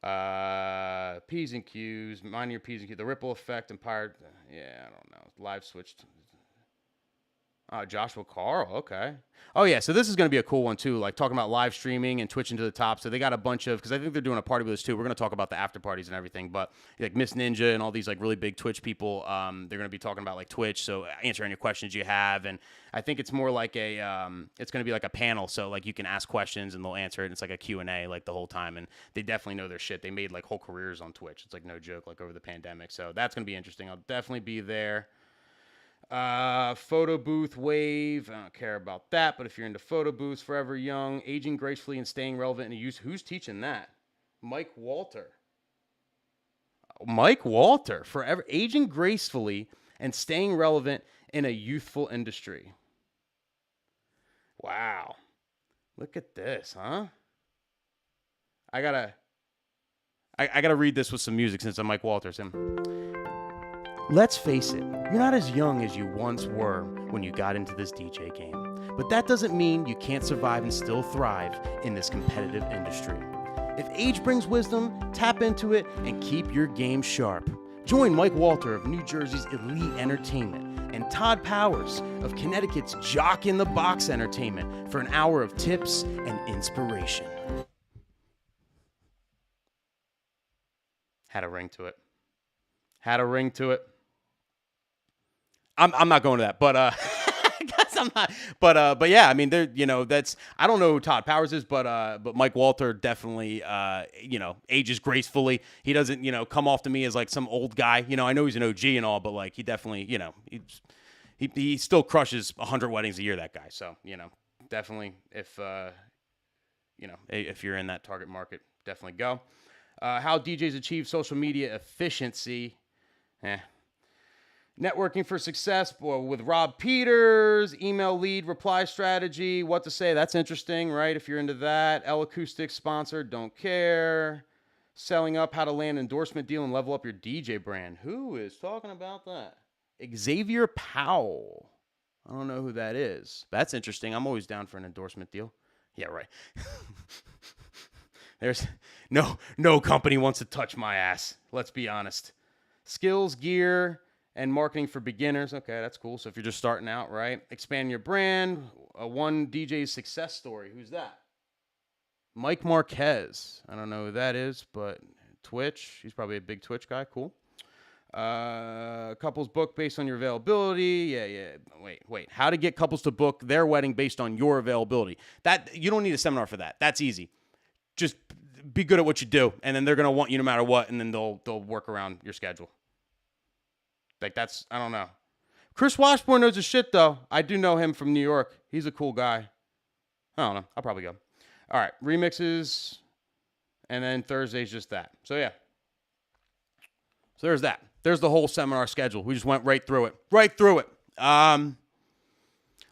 P's and Q's, mind your P's and Q's, the ripple effect, Empire. Yeah, I don't know. Live switched. Joshua Carl. Okay. Oh yeah. So this is going to be a cool one too. Like talking about live streaming and Twitching to the top. So they got a bunch of, because I think they're doing a party with us too. We're going to talk about the after parties and everything, but like Miss Ninja and all these like really big Twitch people, they're going to be talking about like Twitch. So answer any questions you have. And I think it's more like it's going to be like a panel. So like you can ask questions and they'll answer it. And it's like a Q&A like the whole time. And they definitely know their shit. They made like whole careers on Twitch. It's like no joke, like over the pandemic. So that's going to be interesting. I'll definitely be there. Photo booth wave. I don't care about that, but if you're into photo booths, Forever Young, aging gracefully and staying relevant in use. Who's teaching that? Mike Walter. Forever aging gracefully and staying relevant in a youthful industry. Wow. Look at this, huh? I gotta read this with some music since I'm Mike Walters. Let's face it, you're not as young as you once were when you got into this DJ game. But that doesn't mean you can't survive and still thrive in this competitive industry. If age brings wisdom, tap into it and keep your game sharp. Join Mike Walter of New Jersey's Elite Entertainment and Todd Powers of Connecticut's Jock in the Box Entertainment for an hour of tips and inspiration. Had a ring to it. I'm not going to that, but I got I'm not, but yeah, I mean, there, that's, I don't know who Todd Powers is, but Mike Walter definitely, ages gracefully. He doesn't, come off to me as like some old guy. I know he's an OG and all, but like he definitely, he still crushes 100 weddings a year. That guy. So definitely, if you're in that target market, definitely go. How DJs achieve social media efficiency. Networking for success with Rob Peters, email lead reply strategy, what to say. That's interesting, right? If you're into that. L Acoustics sponsored, don't care. Selling up, how to land endorsement deal and level up your DJ brand. Who is talking about that? Xavier Powell. I don't know who that is. That's interesting. I'm always down for an endorsement deal. Yeah, right. There's no company wants to touch my ass. Let's be honest. Skills, gear, and marketing for beginners. Okay, that's cool. So if you're just starting out, right? Expand your brand. One DJ's success story. Who's that? Mike Marquez. I don't know who that is, but Twitch. He's probably a big Twitch guy. Cool. Couples book based on your availability. Yeah. Wait. How to get couples to book their wedding based on your availability. That you don't need a seminar for that. That's easy. Just be good at what you do, and then they're gonna want you no matter what, and then they'll work around your schedule. Like that's, I don't know. Chris Washburn knows his shit though. I do know him from New York. He's a cool guy. I don't know. I'll probably go. All right, remixes, and then Thursday's just that. So yeah. So there's that. There's the whole seminar schedule. We just went right through it.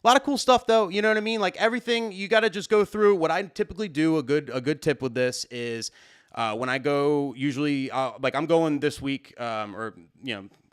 A lot of cool stuff though. You know what I mean? Like everything, you got to just go through. What I typically do, a good tip with this is when I go, usually like I'm going this week, or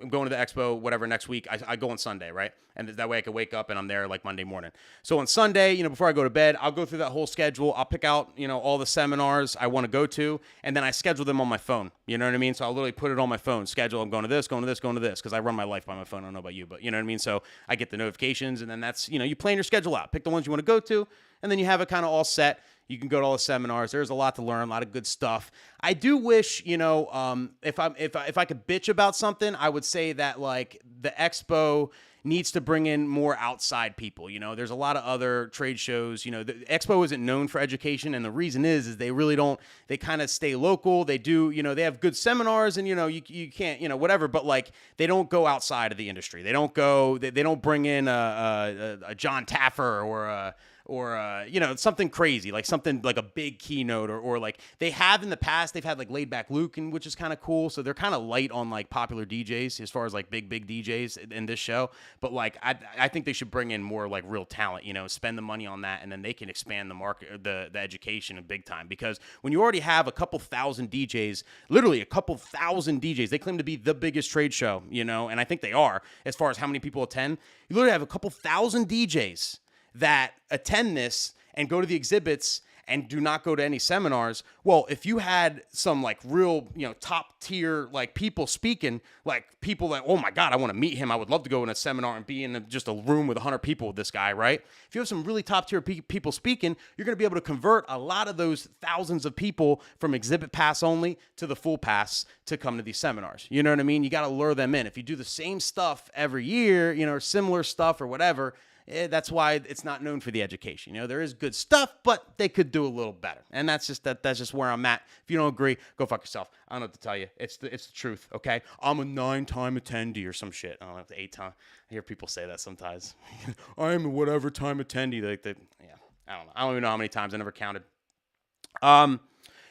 I'm going to the expo, whatever, next week. I go on Sunday, right? And that way I can wake up and I'm there like Monday morning. So on Sunday, before I go to bed, I'll go through that whole schedule. I'll pick out, all the seminars I want to go to, and then I schedule them on my phone. You know what I mean? So I'll literally put it on my phone, schedule, I'm going to this, because I run my life by my phone. I don't know about you, but you know what I mean? So I get the notifications, and then that's, you plan your schedule out. Pick the ones you want to go to, and then you have it kind of all set. You can go to all the seminars. There's a lot to learn, a lot of good stuff. I do wish, if I could bitch about something, I would say that like the expo needs to bring in more outside people. There's a lot of other trade shows. The expo isn't known for education, and the reason is they really don't. They kind of stay local. They do, they have good seminars, and you can't, whatever. But like they don't go outside of the industry. They don't go. They don't bring in a John Taffer or something crazy, like something like a big keynote, or like they have in the past. They've had like Laid Back Luke, and which is kind of cool. So they're kind of light on like popular DJs as far as like big DJs in this show. But like I think they should bring in more like real talent. Spend the money on that, and then they can expand the market, the education in big time. Because when you already have a couple thousand DJs, literally a couple thousand DJs, they claim to be the biggest trade show. And I think they are as far as how many people attend. You literally have a couple thousand DJs that attend this and go to the exhibits and do not go to any seminars. Well, if you had some like real, top tier like people speaking, like people that, oh my God, I want to meet him. I would love to go in a seminar and be in just a room with 100 people with this guy, right? If you have some really top tier people speaking, you're going to be able to convert a lot of those thousands of people from exhibit pass only to the full pass to come to these seminars. You know what I mean? You got to lure them in. If you do the same stuff every year, or similar stuff or whatever, that's why it's not known for the education. There is good stuff, but they could do a little better. And that's just where I'm at. If you don't agree, go fuck yourself. I don't know what to tell you. It's the truth, okay? I'm a 9-time attendee or some shit. I don't know, 8-time. I hear people say that sometimes. I'm a whatever time attendee. Yeah, I don't know. I don't even know how many times. I never counted. But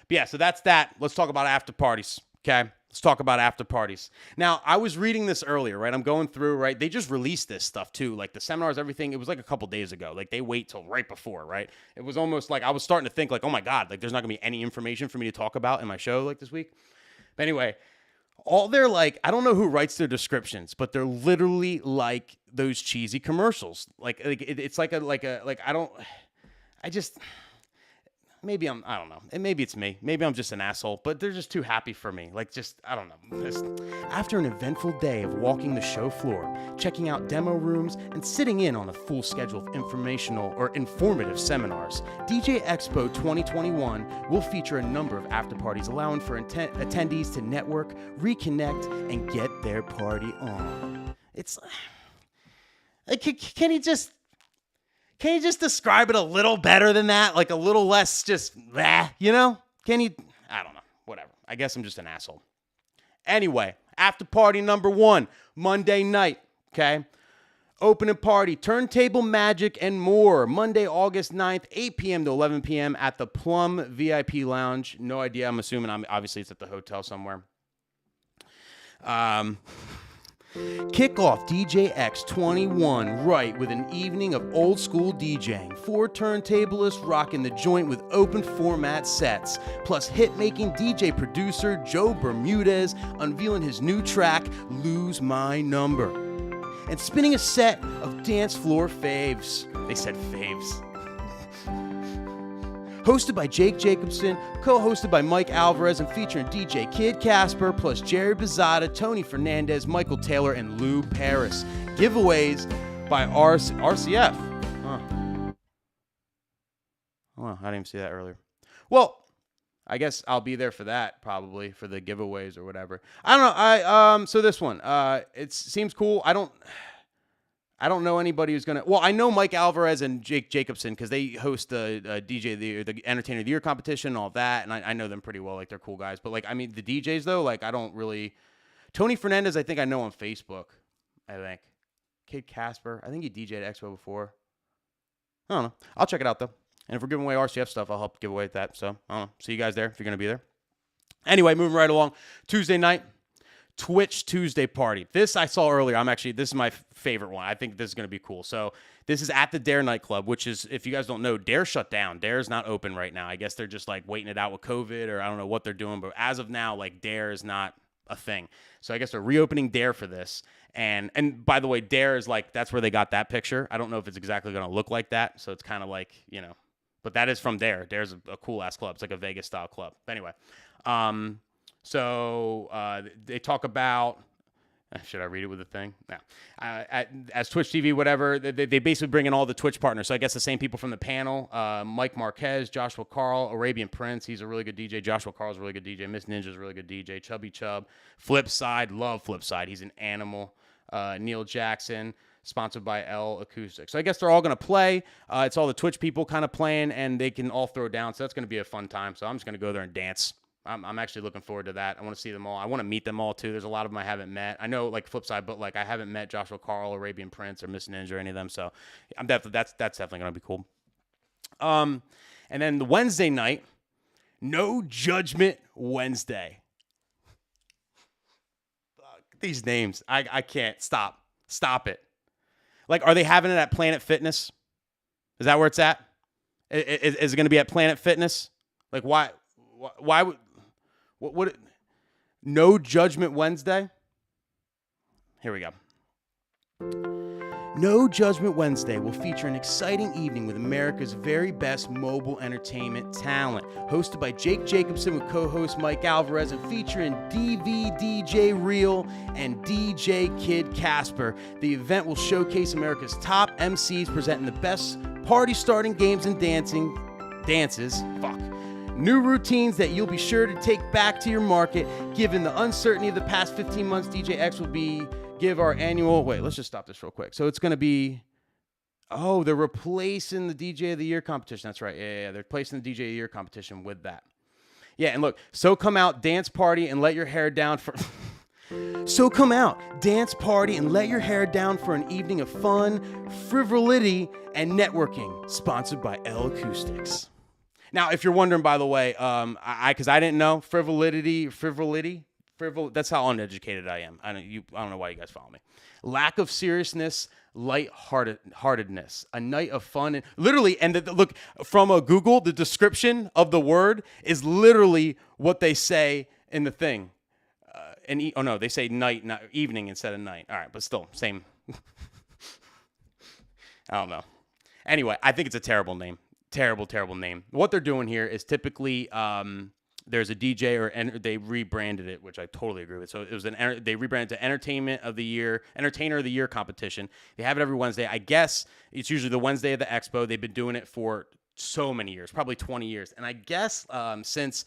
yeah, so that's that. Let's talk about after parties, okay? Let's talk about after parties. Now, I was reading this earlier, right? I'm going through, right? They just released this stuff too. Like the seminars, everything. It was like a couple days ago. Like they wait till right before, right? It was almost like I was starting to think like, oh my God, like there's not gonna be any information for me to talk about in my show like this week. But anyway, all their like, I don't know who writes their descriptions, but they're literally like those cheesy commercials. It's maybe I don't know. And maybe it's me. Maybe I'm just an asshole, but they're just too happy for me. I don't know. After an eventful day of walking the show floor, checking out demo rooms, and sitting in on a full schedule of informational or informative seminars, DJ Expo 2021 will feature a number of after parties allowing for attendees to network, reconnect, and get their party on. It's... Can he just... Can you just describe it a little better than that? Like a little less just, you know? Can you? I don't know. Whatever. I guess I'm just an asshole. Anyway, after party number 1, Monday night, okay? Opening party, turntable magic, and more. Monday, August 9th, 8 p.m. to 11 p.m. at the Plum VIP Lounge. No idea. I'm assuming obviously it's at the hotel somewhere. Kick off DJ X21 right with an evening of old school DJing. 4 turntablists rocking the joint with open format sets. Plus hit-making DJ producer Joe Bermudez unveiling his new track, Lose My Number. And spinning a set of dance floor faves. They said faves. Hosted by Jake Jacobson, co-hosted by Mike Alvarez, and featuring DJ Kid Casper, plus Jerry Bizzata, Tony Fernandez, Michael Taylor, and Lou Paris. Giveaways by RCF. Oh, I didn't even see that earlier. Well, I guess I'll be there for that, probably, for the giveaways or whatever. I don't know. So this one, it seems cool. I don't know anybody who's gonna. Well, I know Mike Alvarez and Jake Jacobson because they host the the Entertainer of the Year competition and all that, and I know them pretty well. Like they're cool guys. But like, I mean, the DJs though, like I don't really. Tony Fernandez, I think I know on Facebook. I think Kid Casper, I think he DJ'd at Expo before. I don't know. I'll check it out though. And if we're giving away RCF stuff, I'll help give away that. So I don't know. See you guys there if you're gonna be there. Anyway, moving right along. Tuesday night. Twitch Tuesday party. This I saw earlier. This is my favorite one. I think this is going to be cool. So this is at the Dare nightclub, which is, if you guys don't know, Dare shut down. Dare's not open right now. I guess they're just like waiting it out with COVID, or I don't know what they're doing. But as of now, like Dare is not a thing. So I guess they're reopening Dare for this. And by the way, Dare is like, that's where they got that picture. I don't know if it's exactly going to look like that. So it's kind of like, you know, but that is from Dare. Dare's a cool ass club. It's like a Vegas style club. But anyway, so they talk about, should I read it with a thing? No. As Twitch TV, whatever, they basically bring in all the Twitch partners. So I guess the same people from the panel, Mike Marquez, Joshua Carl, Arabian Prince. He's a really good DJ. Joshua Carl's a really good DJ. Miss Ninja's a really good DJ. Chubby Chub. Flipside. Love Flipside. He's an animal. Neil Jackson. Sponsored by L Acoustic. So I guess they're all going to play. It's all the Twitch people kind of playing, and they can all throw down. So that's going to be a fun time. So I'm just going to go there and dance. I'm actually looking forward to that. I want to see them all. I want to meet them all too. There's a lot of them I haven't met. I know like Flipside, but like I haven't met Joshua Carl, Arabian Prince, or Miss Ninja, or any of them. So I'm definitely that's definitely gonna be cool. And then the Wednesday night, No Judgment Wednesday. These names, I can't stop it. Like, are they having it at Planet Fitness? Is that where it's at? Is it going to be at Planet Fitness? Like, why would? What? No Judgment Wednesday? Here we go. No Judgment Wednesday will feature an exciting evening with America's very best mobile entertainment talent. Hosted by Jake Jacobson with co-host Mike Alvarez and featuring DJ Real and DJ Kid Casper. The event will showcase America's top MCs presenting the best party-starting games and dances. New routines that you'll be sure to take back to your market. Given the uncertainty of the past 15 months, DJ X will give our annual... Wait, let's just stop this real quick. So it's going to be... Oh, they're replacing the DJ of the Year competition. That's right. Yeah. They're replacing the DJ of the Year competition with that. Yeah, and look. So come out, dance party, and let your hair down for... So come out, dance party, and let your hair down for an evening of fun, frivolity, and networking. Sponsored by L Acoustics. Now, if you're wondering, by the way, because I didn't know, frivolity, that's how uneducated I am. I don't know why you guys follow me. Lack of seriousness, lightheartedness, a night of fun. And literally, and look, from a Google, the description of the word is literally what they say in the thing. They say night, not evening instead of night. All right, but still, same. I don't know. Anyway, I think it's a terrible name. Terrible name. What they're doing here is typically there's a DJ they rebranded it, which I totally agree with. So it was they rebranded to Entertainer of the Year competition. They have it every Wednesday. I guess it's usually the Wednesday of the expo. They've been doing it for so many years, probably 20 years. And I guess since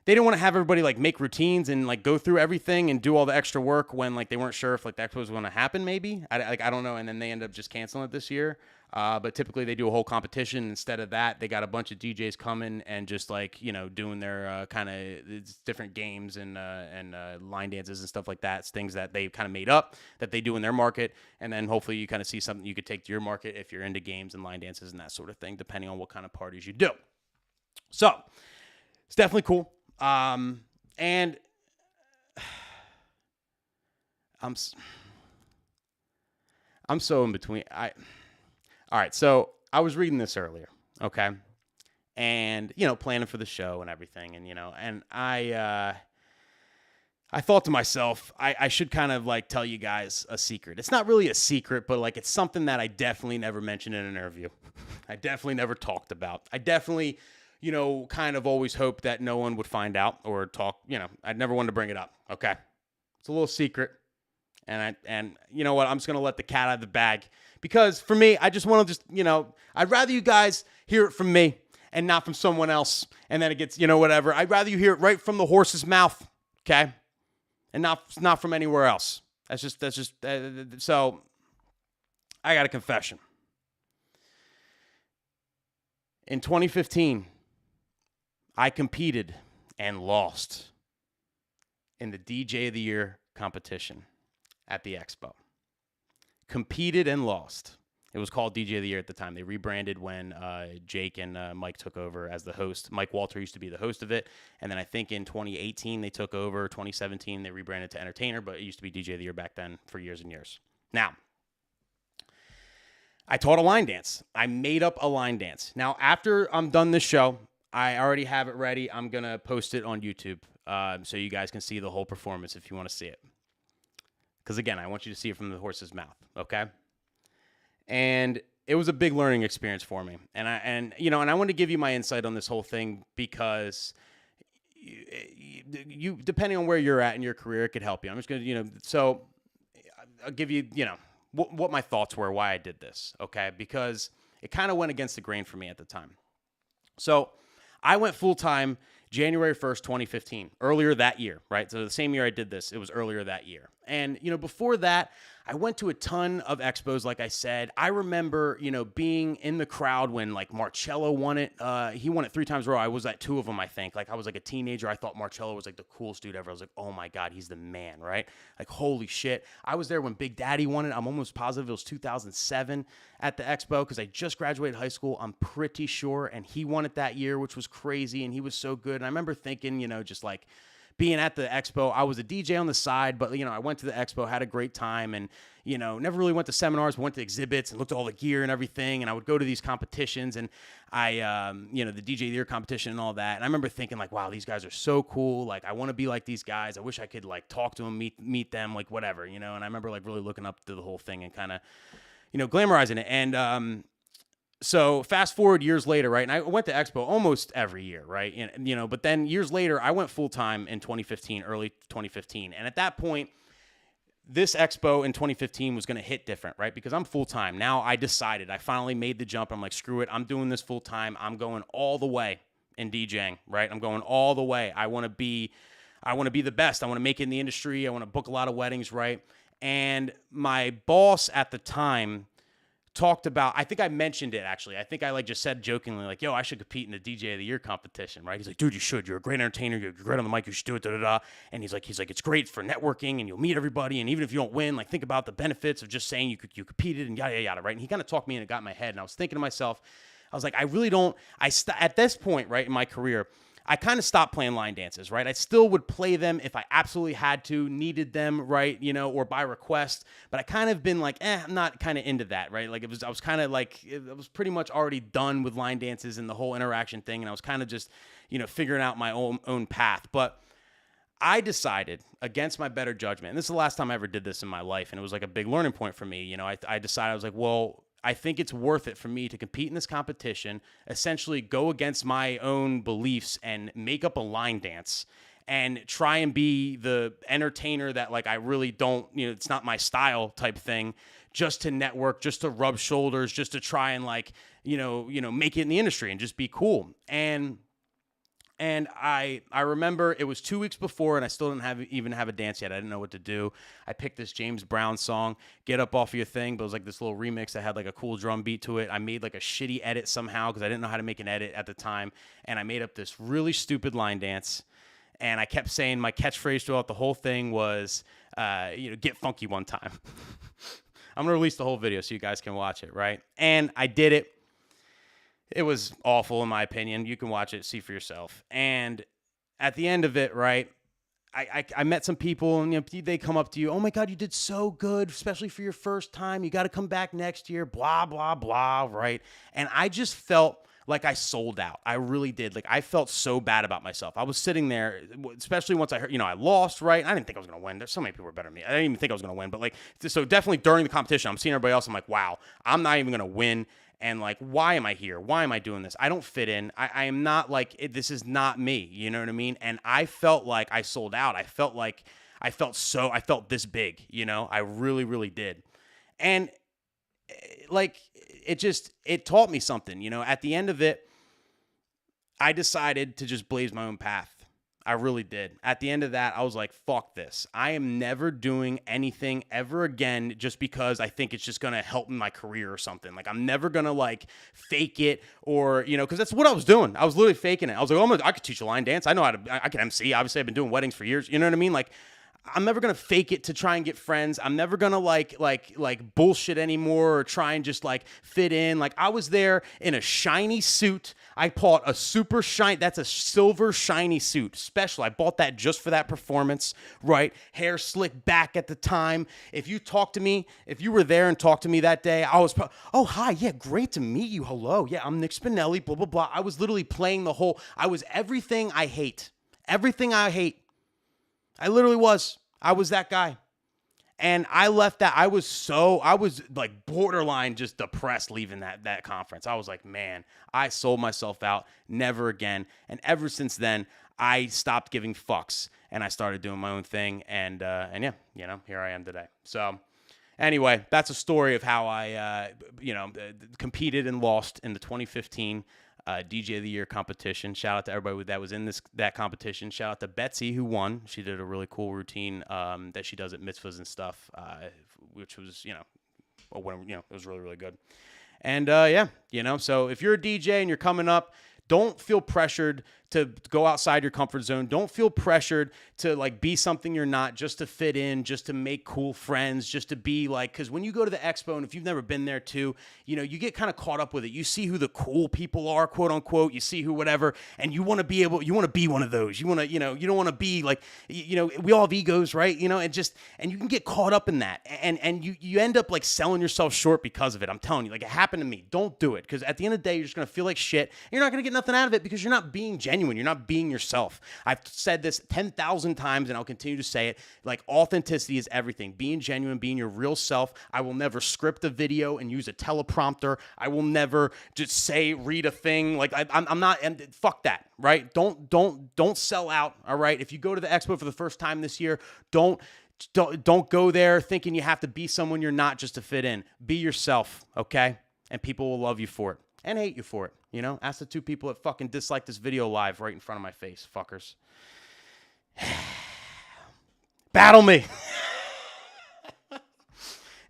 they didn't want to have everybody like make routines and like go through everything and do all the extra work when like they weren't sure if like that was going to happen, maybe. I don't know. And then they ended up just canceling it this year. But typically they do a whole competition. Instead of that, they got a bunch of DJs coming and just like, doing their kind of different games and line dances and stuff like that. It's things that they kind of made up that they do in their market. And then hopefully you kind of see something you could take to your market if you're into games and line dances and that sort of thing, depending on what kind of parties you do. So it's definitely cool. And I'm so in between. All right, so I was reading this earlier, okay? And, planning for the show and everything. And, I thought to myself, I should kind of like tell you guys a secret. It's not really a secret, but like it's something that I definitely never mentioned in an interview. I definitely never talked about. I definitely, kind of always hoped that no one would find out or talk, I'd never wanted to bring it up, okay? It's a little secret. And you know what? I'm just going to let the cat out of the bag because for me, I just want to I'd rather you guys hear it from me and not from someone else. And then it gets, whatever. I'd rather you hear it right from the horse's mouth. Okay. And not from anywhere else. That's just, so I got a confession. In 2015, I competed and lost in the DJ of the Year competition at the Expo. Competed and lost. It was called DJ of the Year at the time. They rebranded when Jake and Mike took over as the host. Mike Walter used to be the host of it. And then I think in 2018 they took over. 2017 they rebranded to Entertainer, but it used to be DJ of the Year back then for years and years. Now, I taught a line dance. I made up a line dance. Now, after I'm done this show, I already have it ready. I'm going to post it on YouTube so you guys can see the whole performance if you want to see it. Because, again, I want you to see it from the horse's mouth, okay? And it was a big learning experience for me. And I want to give you my insight on this whole thing because you depending on where you're at in your career, it could help you. I'm just going to, so I'll give you, what my thoughts were, why I did this, okay? Because it kind of went against the grain for me at the time. So I went full-time January 1st, 2015, earlier that year, right? So the same year I did this, it was earlier that year. And, before that, I went to a ton of expos, like I said. I remember, being in the crowd when, like, Marcello won it. He won it 3 times in a row. I was at 2 of them, I think. Like, I was, like, a teenager. I thought Marcello was, like, the coolest dude ever. I was like, oh, my God, he's the man, right? Like, holy shit. I was there when Big Daddy won it. I'm almost positive it was 2007 at the expo because I just graduated high school, I'm pretty sure. And he won it that year, which was crazy, and he was so good. And I remember thinking, just, like, being at the expo, I was a DJ on the side, but, I went to the expo, had a great time, and, never really went to seminars, went to exhibits and looked at all the gear and everything, and I would go to these competitions, and I, the DJ of the Year competition and all that, and I remember thinking, like, wow, these guys are so cool, like, I want to be like these guys, I wish I could, like, talk to them, meet them, like, whatever, and I remember, like, really looking up to the whole thing and kind of, glamorizing it, and, so fast forward years later, right? And I went to Expo almost every year, right? And, but then years later, I went full time in 2015, early 2015. And at that point, this Expo in 2015 was going to hit different, right? Because I'm full time. Now I finally made the jump. I'm like, screw it. I'm doing this full time. I'm going all the way in DJing, right? I'm going all the way. I want to be the best. I want to make it in the industry. I want to book a lot of weddings, right? And my boss at the time talked about, I think I mentioned it actually. I think I just said jokingly, like, yo, I should compete in the DJ of the Year competition, right? He's like, dude, you should. You're a great entertainer. You're great on the mic. You should do it, da-da-da. And he's like, it's great for networking and you'll meet everybody. And even if you don't win, like, think about the benefits of just saying you competed and yada, yada, yada, right? And he kind of talked me and it got in my head. And I was thinking to myself, I was like, I really don't, at this point, right, in my career, I kind of stopped playing line dances, right? I still would play them if I absolutely had to, needed them, right? Or by request. But I kind of been like, I'm not kind of into that, right? Like I was kind of like, I was pretty much already done with line dances and the whole interaction thing. And I was kind of just, figuring out my own path. But I decided against my better judgment, and this is the last time I ever did this in my life. And it was like a big learning point for me. I decided, I was like, well, I think it's worth it for me to compete in this competition, essentially go against my own beliefs and make up a line dance and try and be the entertainer that, like, I really don't, it's not my style type thing, just to network, just to rub shoulders, just to try and, like, make it in the industry and just be cool. And And I remember it was 2 weeks before, and I still didn't even have a dance yet. I didn't know what to do. I picked this James Brown song, "Get Up Off of Your Thing," but it was like this little remix that had like a cool drum beat to it. I made like a shitty edit somehow because I didn't know how to make an edit at the time, and I made up this really stupid line dance. And I kept saying my catchphrase throughout the whole thing was, "Get funky one time." I'm gonna release the whole video so you guys can watch it, right? And I did it. It was awful, in my opinion. You can watch it, see for yourself. And at the end of it, right, I met some people, and they come up to you, "Oh my God, you did so good, especially for your first time. You got to come back next year, blah, blah, blah," right? And I just felt like I sold out. I really did. Like, I felt so bad about myself. I was sitting there, especially once I heard, I lost, right? I didn't think I was going to win. There's so many people who were better than me. I didn't even think I was going to win. But, like, so definitely during the competition, I'm seeing everybody else. I'm like, wow, I'm not even going to win. And, like, why am I here? Why am I doing this? I don't fit in. I am not, like, this is not me. You know what I mean? And I felt like I sold out. I felt this big, I really, really did. And, like, it taught me something, At the end of it, I decided to just blaze my own path. I really did. At the end of that, I was like, fuck this. I am never doing anything ever again just because I think it's just going to help in my career or something. Like, I'm never going to, like, fake it or, because that's what I was doing. I was literally faking it. I was like, I could teach a line dance. I know I can MC. Obviously, I've been doing weddings for years. You know what I mean? Like, I'm never going to fake it to try and get friends. I'm never going to like bullshit anymore or try and just like fit in. Like, I was there in a shiny suit. I bought a super shiny, that's a silver shiny suit, special. I bought that just for that performance, right? Hair slicked back at the time. If you were there and talked to me that day, I was, "Oh, hi, yeah, great to meet you. Hello, yeah, I'm Nick Spinelli, blah, blah, blah." I was literally playing I was everything I hate. Everything I hate. I literally was. I was that guy. And I left that. I was like borderline just depressed leaving that conference. I was like, man, I sold myself out. Never again. And ever since then, I stopped giving fucks and I started doing my own thing. And yeah, here I am today. So anyway, that's a story of how I, competed and lost in the 2015 DJ of the Year competition. Shout out to everybody that was in that competition. Shout out to Betsy who won. She did a really cool routine that she does at mitzvahs and stuff, which was it was really, really good. And so if you're a DJ and you're coming up, don't feel pressured to go outside your comfort zone. Don't feel pressured to like be something you're not just to fit in, just to make cool friends, just to be like, because when you go to the expo, and if you've never been there too, you get kind of caught up with it. You see who the cool people are, quote unquote. You see who whatever, and you want to be one of those. You want to, you don't want to be like, we all have egos, right? And you can get caught up in that, and you end up like selling yourself short because of it. I'm telling you, like, it happened to me. Don't do it, because at the end of the day, you're just gonna feel like shit. And you're not gonna get nothing out of it because you're not being genuine. You're not being yourself. I've said this 10,000 times and I'll continue to say it. Like, authenticity is everything. Being genuine, being your real self. I will never script a video and use a teleprompter. I will never just read a thing. Like, I'm not, and fuck that, right? Don't sell out, all right? If you go to the expo for the first time this year, don't go there thinking you have to be someone you're not just to fit in. Be yourself, okay? And people will love you for it and hate you for it. Ask the two people that fucking dislike this video live right in front of my face, fuckers. Battle me.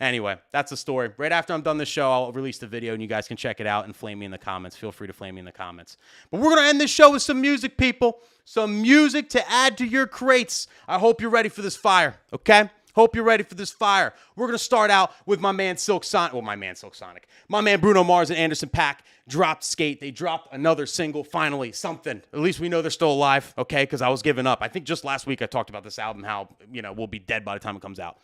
Anyway, that's the story. Right after I'm done this show, I'll release the video and you guys can check it out and flame me in the comments. Feel free to flame me in the comments. But we're going to end this show with some music, people. Some music to add to your crates. I hope you're ready for this fire, okay? Hope you're ready for this fire. We're going to start out with my man Silk Sonic. Well, my man Bruno Mars and Anderson .Paak dropped Skate. They dropped another single, finally, something. At least we know they're still alive, okay? Because I was giving up. I think just last week I talked about this album, how, we'll be dead by the time it comes out.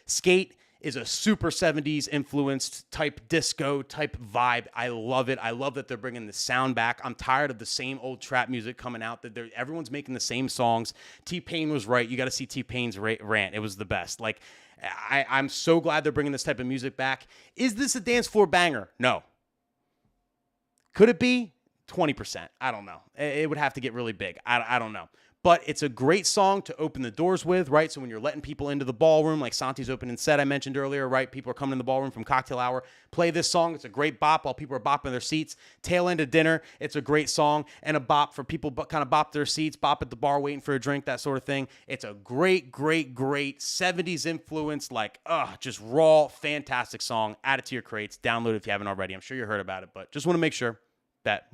Skate is a super 70s influenced type disco type vibe. I love it. I love that they're bringing the sound back. I'm tired of the same old trap music coming out. That everyone's making the same songs. T-Pain was right. You got to see T-Pain's rant. It was the best. Like, I'm so glad they're bringing this type of music back. Is this a dance floor banger? No. Could it be? 20%. I don't know. It would have to get really big. I don't know. but it's a great song to open the doors with, right? So when you're letting people into the ballroom, like Santi's opening set I mentioned earlier, right? People are coming in the ballroom from cocktail hour. Play this song. It's a great bop while people are bopping their seats. Tail end of dinner, it's a great song and a bop for people kind of bop their seats, bop at the bar waiting for a drink, that sort of thing. It's a great, great, great 70s influence, like, just raw, fantastic song. Add it to your crates. Download it if you haven't already. I'm sure you heard about it, but just want to make sure that,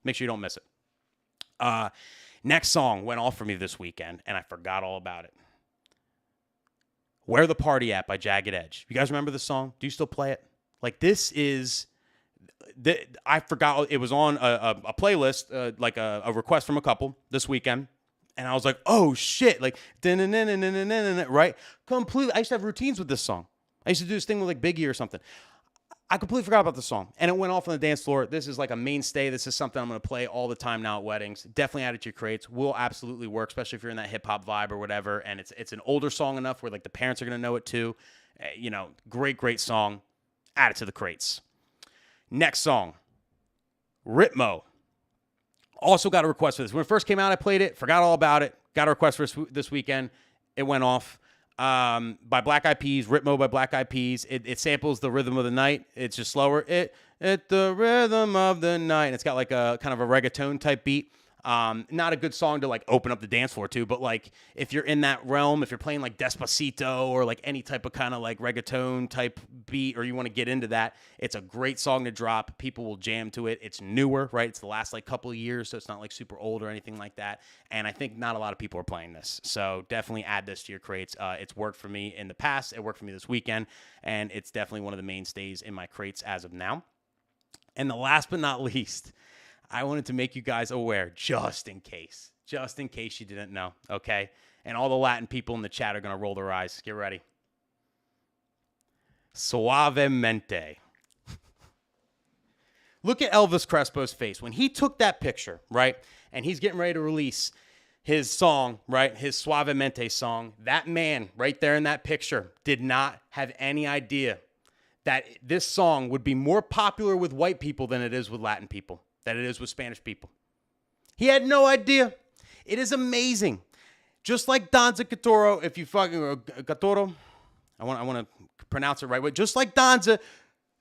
make sure you don't miss it. Next song went off for me this weekend, and I forgot all about it. Where the Party At by Jagged Edge. You guys remember this song? Do you still play it? Like, this is... I forgot it was on a playlist, like a request from a couple this weekend, and I was like, oh, shit. Like, right? Completely. I used to have routines with this song. I used to do this thing with, like, Biggie or something. I completely forgot about the song, and it went off on the dance floor. This is like a mainstay. This is something I'm going to play all the time now at weddings. Definitely add it to your crates. Will absolutely work, especially if you're in that hip-hop vibe or whatever, and it's an older song enough where, like, the parents are going to know it too. Great, great song. Add it to the crates. Next song, Ritmo. Also got a request for this. When it first came out, I played it, forgot all about it. Got a request for this weekend. It went off. By Black Eyed Peas, Ritmo by Black Eyed Peas. It samples the rhythm of the night. It's just slower. It the rhythm of the night. And it's got like a kind of a reggaeton type beat. Not a good song to like open up the dance floor to, but like if you're in that realm, if you're playing like Despacito or like any type of kind of like reggaeton type beat, or you want to get into that, it's a great song to drop. People will jam to it. It's newer, right? It's the last like couple of years, so it's not like super old or anything like that. And I think not a lot of people are playing this, so definitely add this to your crates. It's worked for me in the past. It worked for me this weekend, and it's definitely one of the mainstays in my crates as of now. And the last but not least, I wanted to make you guys aware, just in case you didn't know, okay? And all the Latin people in the chat are going to roll their eyes. Get ready. Suavemente. Look at Elvis Crespo's face. When he took that picture, right, and he's getting ready to release his song, right, his Suavemente song, that man right there in that picture did not have any idea that this song would be more popular with white people than it is with Latin people, that it is with Spanish people. He had no idea. It is amazing. Just like Danza Kotoro, if you fucking Kotoro, I want to pronounce it right way. Just like Danza,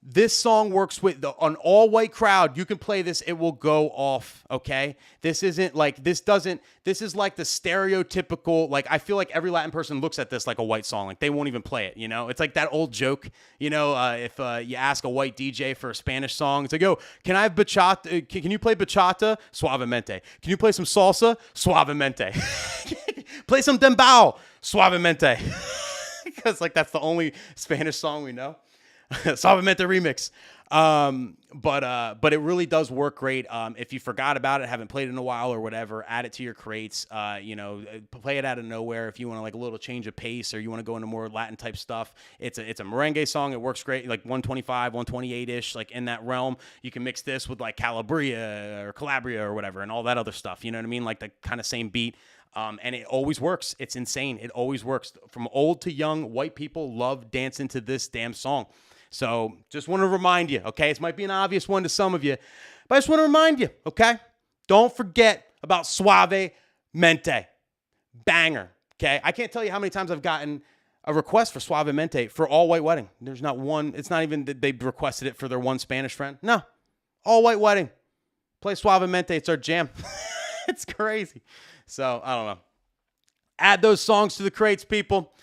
this song works with an all-white crowd. You can play this, it will go off, okay? This isn't like, this is like the stereotypical, like, I feel like every Latin person looks at this like a white song. Like, they won't even play it, It's like that old joke, if you ask a white DJ for a Spanish song, it's like, yo, can I have bachata? Can you play bachata? Suavemente. Can you play some salsa? Suavemente. Play some dembow? Suavemente. Because, like, that's the only Spanish song we know. Suavemente remix. But it really does work great. If you forgot about it, haven't played it in a while or whatever, add it to your crates. Play it out of nowhere if you want to like a little change of pace or you want to go into more Latin type stuff. It's a merengue song. It works great, like 125, 128-ish, like in that realm. You can mix this with like Calabria or whatever and all that other stuff. You know what I mean? Like the kind of same beat. And it always works. It's insane. It always works. From old to young, white people love dancing to this damn song. So just want to remind you, okay? This might be an obvious one to some of you, but I just want to remind you, okay? Don't forget about Suavemente. Banger, okay? I can't tell you how many times I've gotten a request for Suavemente for all-white wedding. There's not one. It's not even that they requested it for their one Spanish friend. No, all-white wedding. Play Suavemente. It's our jam. It's crazy. So, I don't know. Add those songs to the crates, people.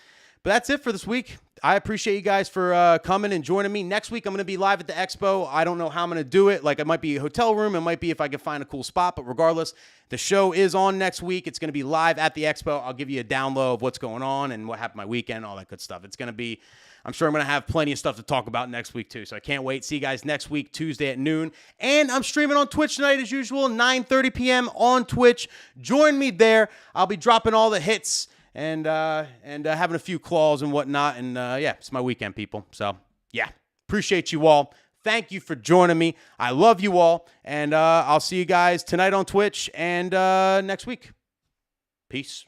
But that's it for this week. I appreciate you guys for coming and joining me. Next week, I'm going to be live at the expo. I don't know how I'm going to do it. Like, it might be a hotel room. It might be if I can find a cool spot. But regardless, the show is on next week. It's going to be live at the expo. I'll give you a down low of what's going on and what happened my weekend, all that good stuff. It's going to be, I'm sure I'm going to have plenty of stuff to talk about next week, too. So I can't wait. See you guys next week, Tuesday at noon. And I'm streaming on Twitch tonight, as usual, 9:30 p.m. on Twitch. Join me there. I'll be dropping all the hits and having a few claws and whatnot. And, yeah, it's my weekend, people. So, yeah, appreciate you all. Thank you for joining me. I love you all. And I'll see you guys tonight on Twitch and next week. Peace.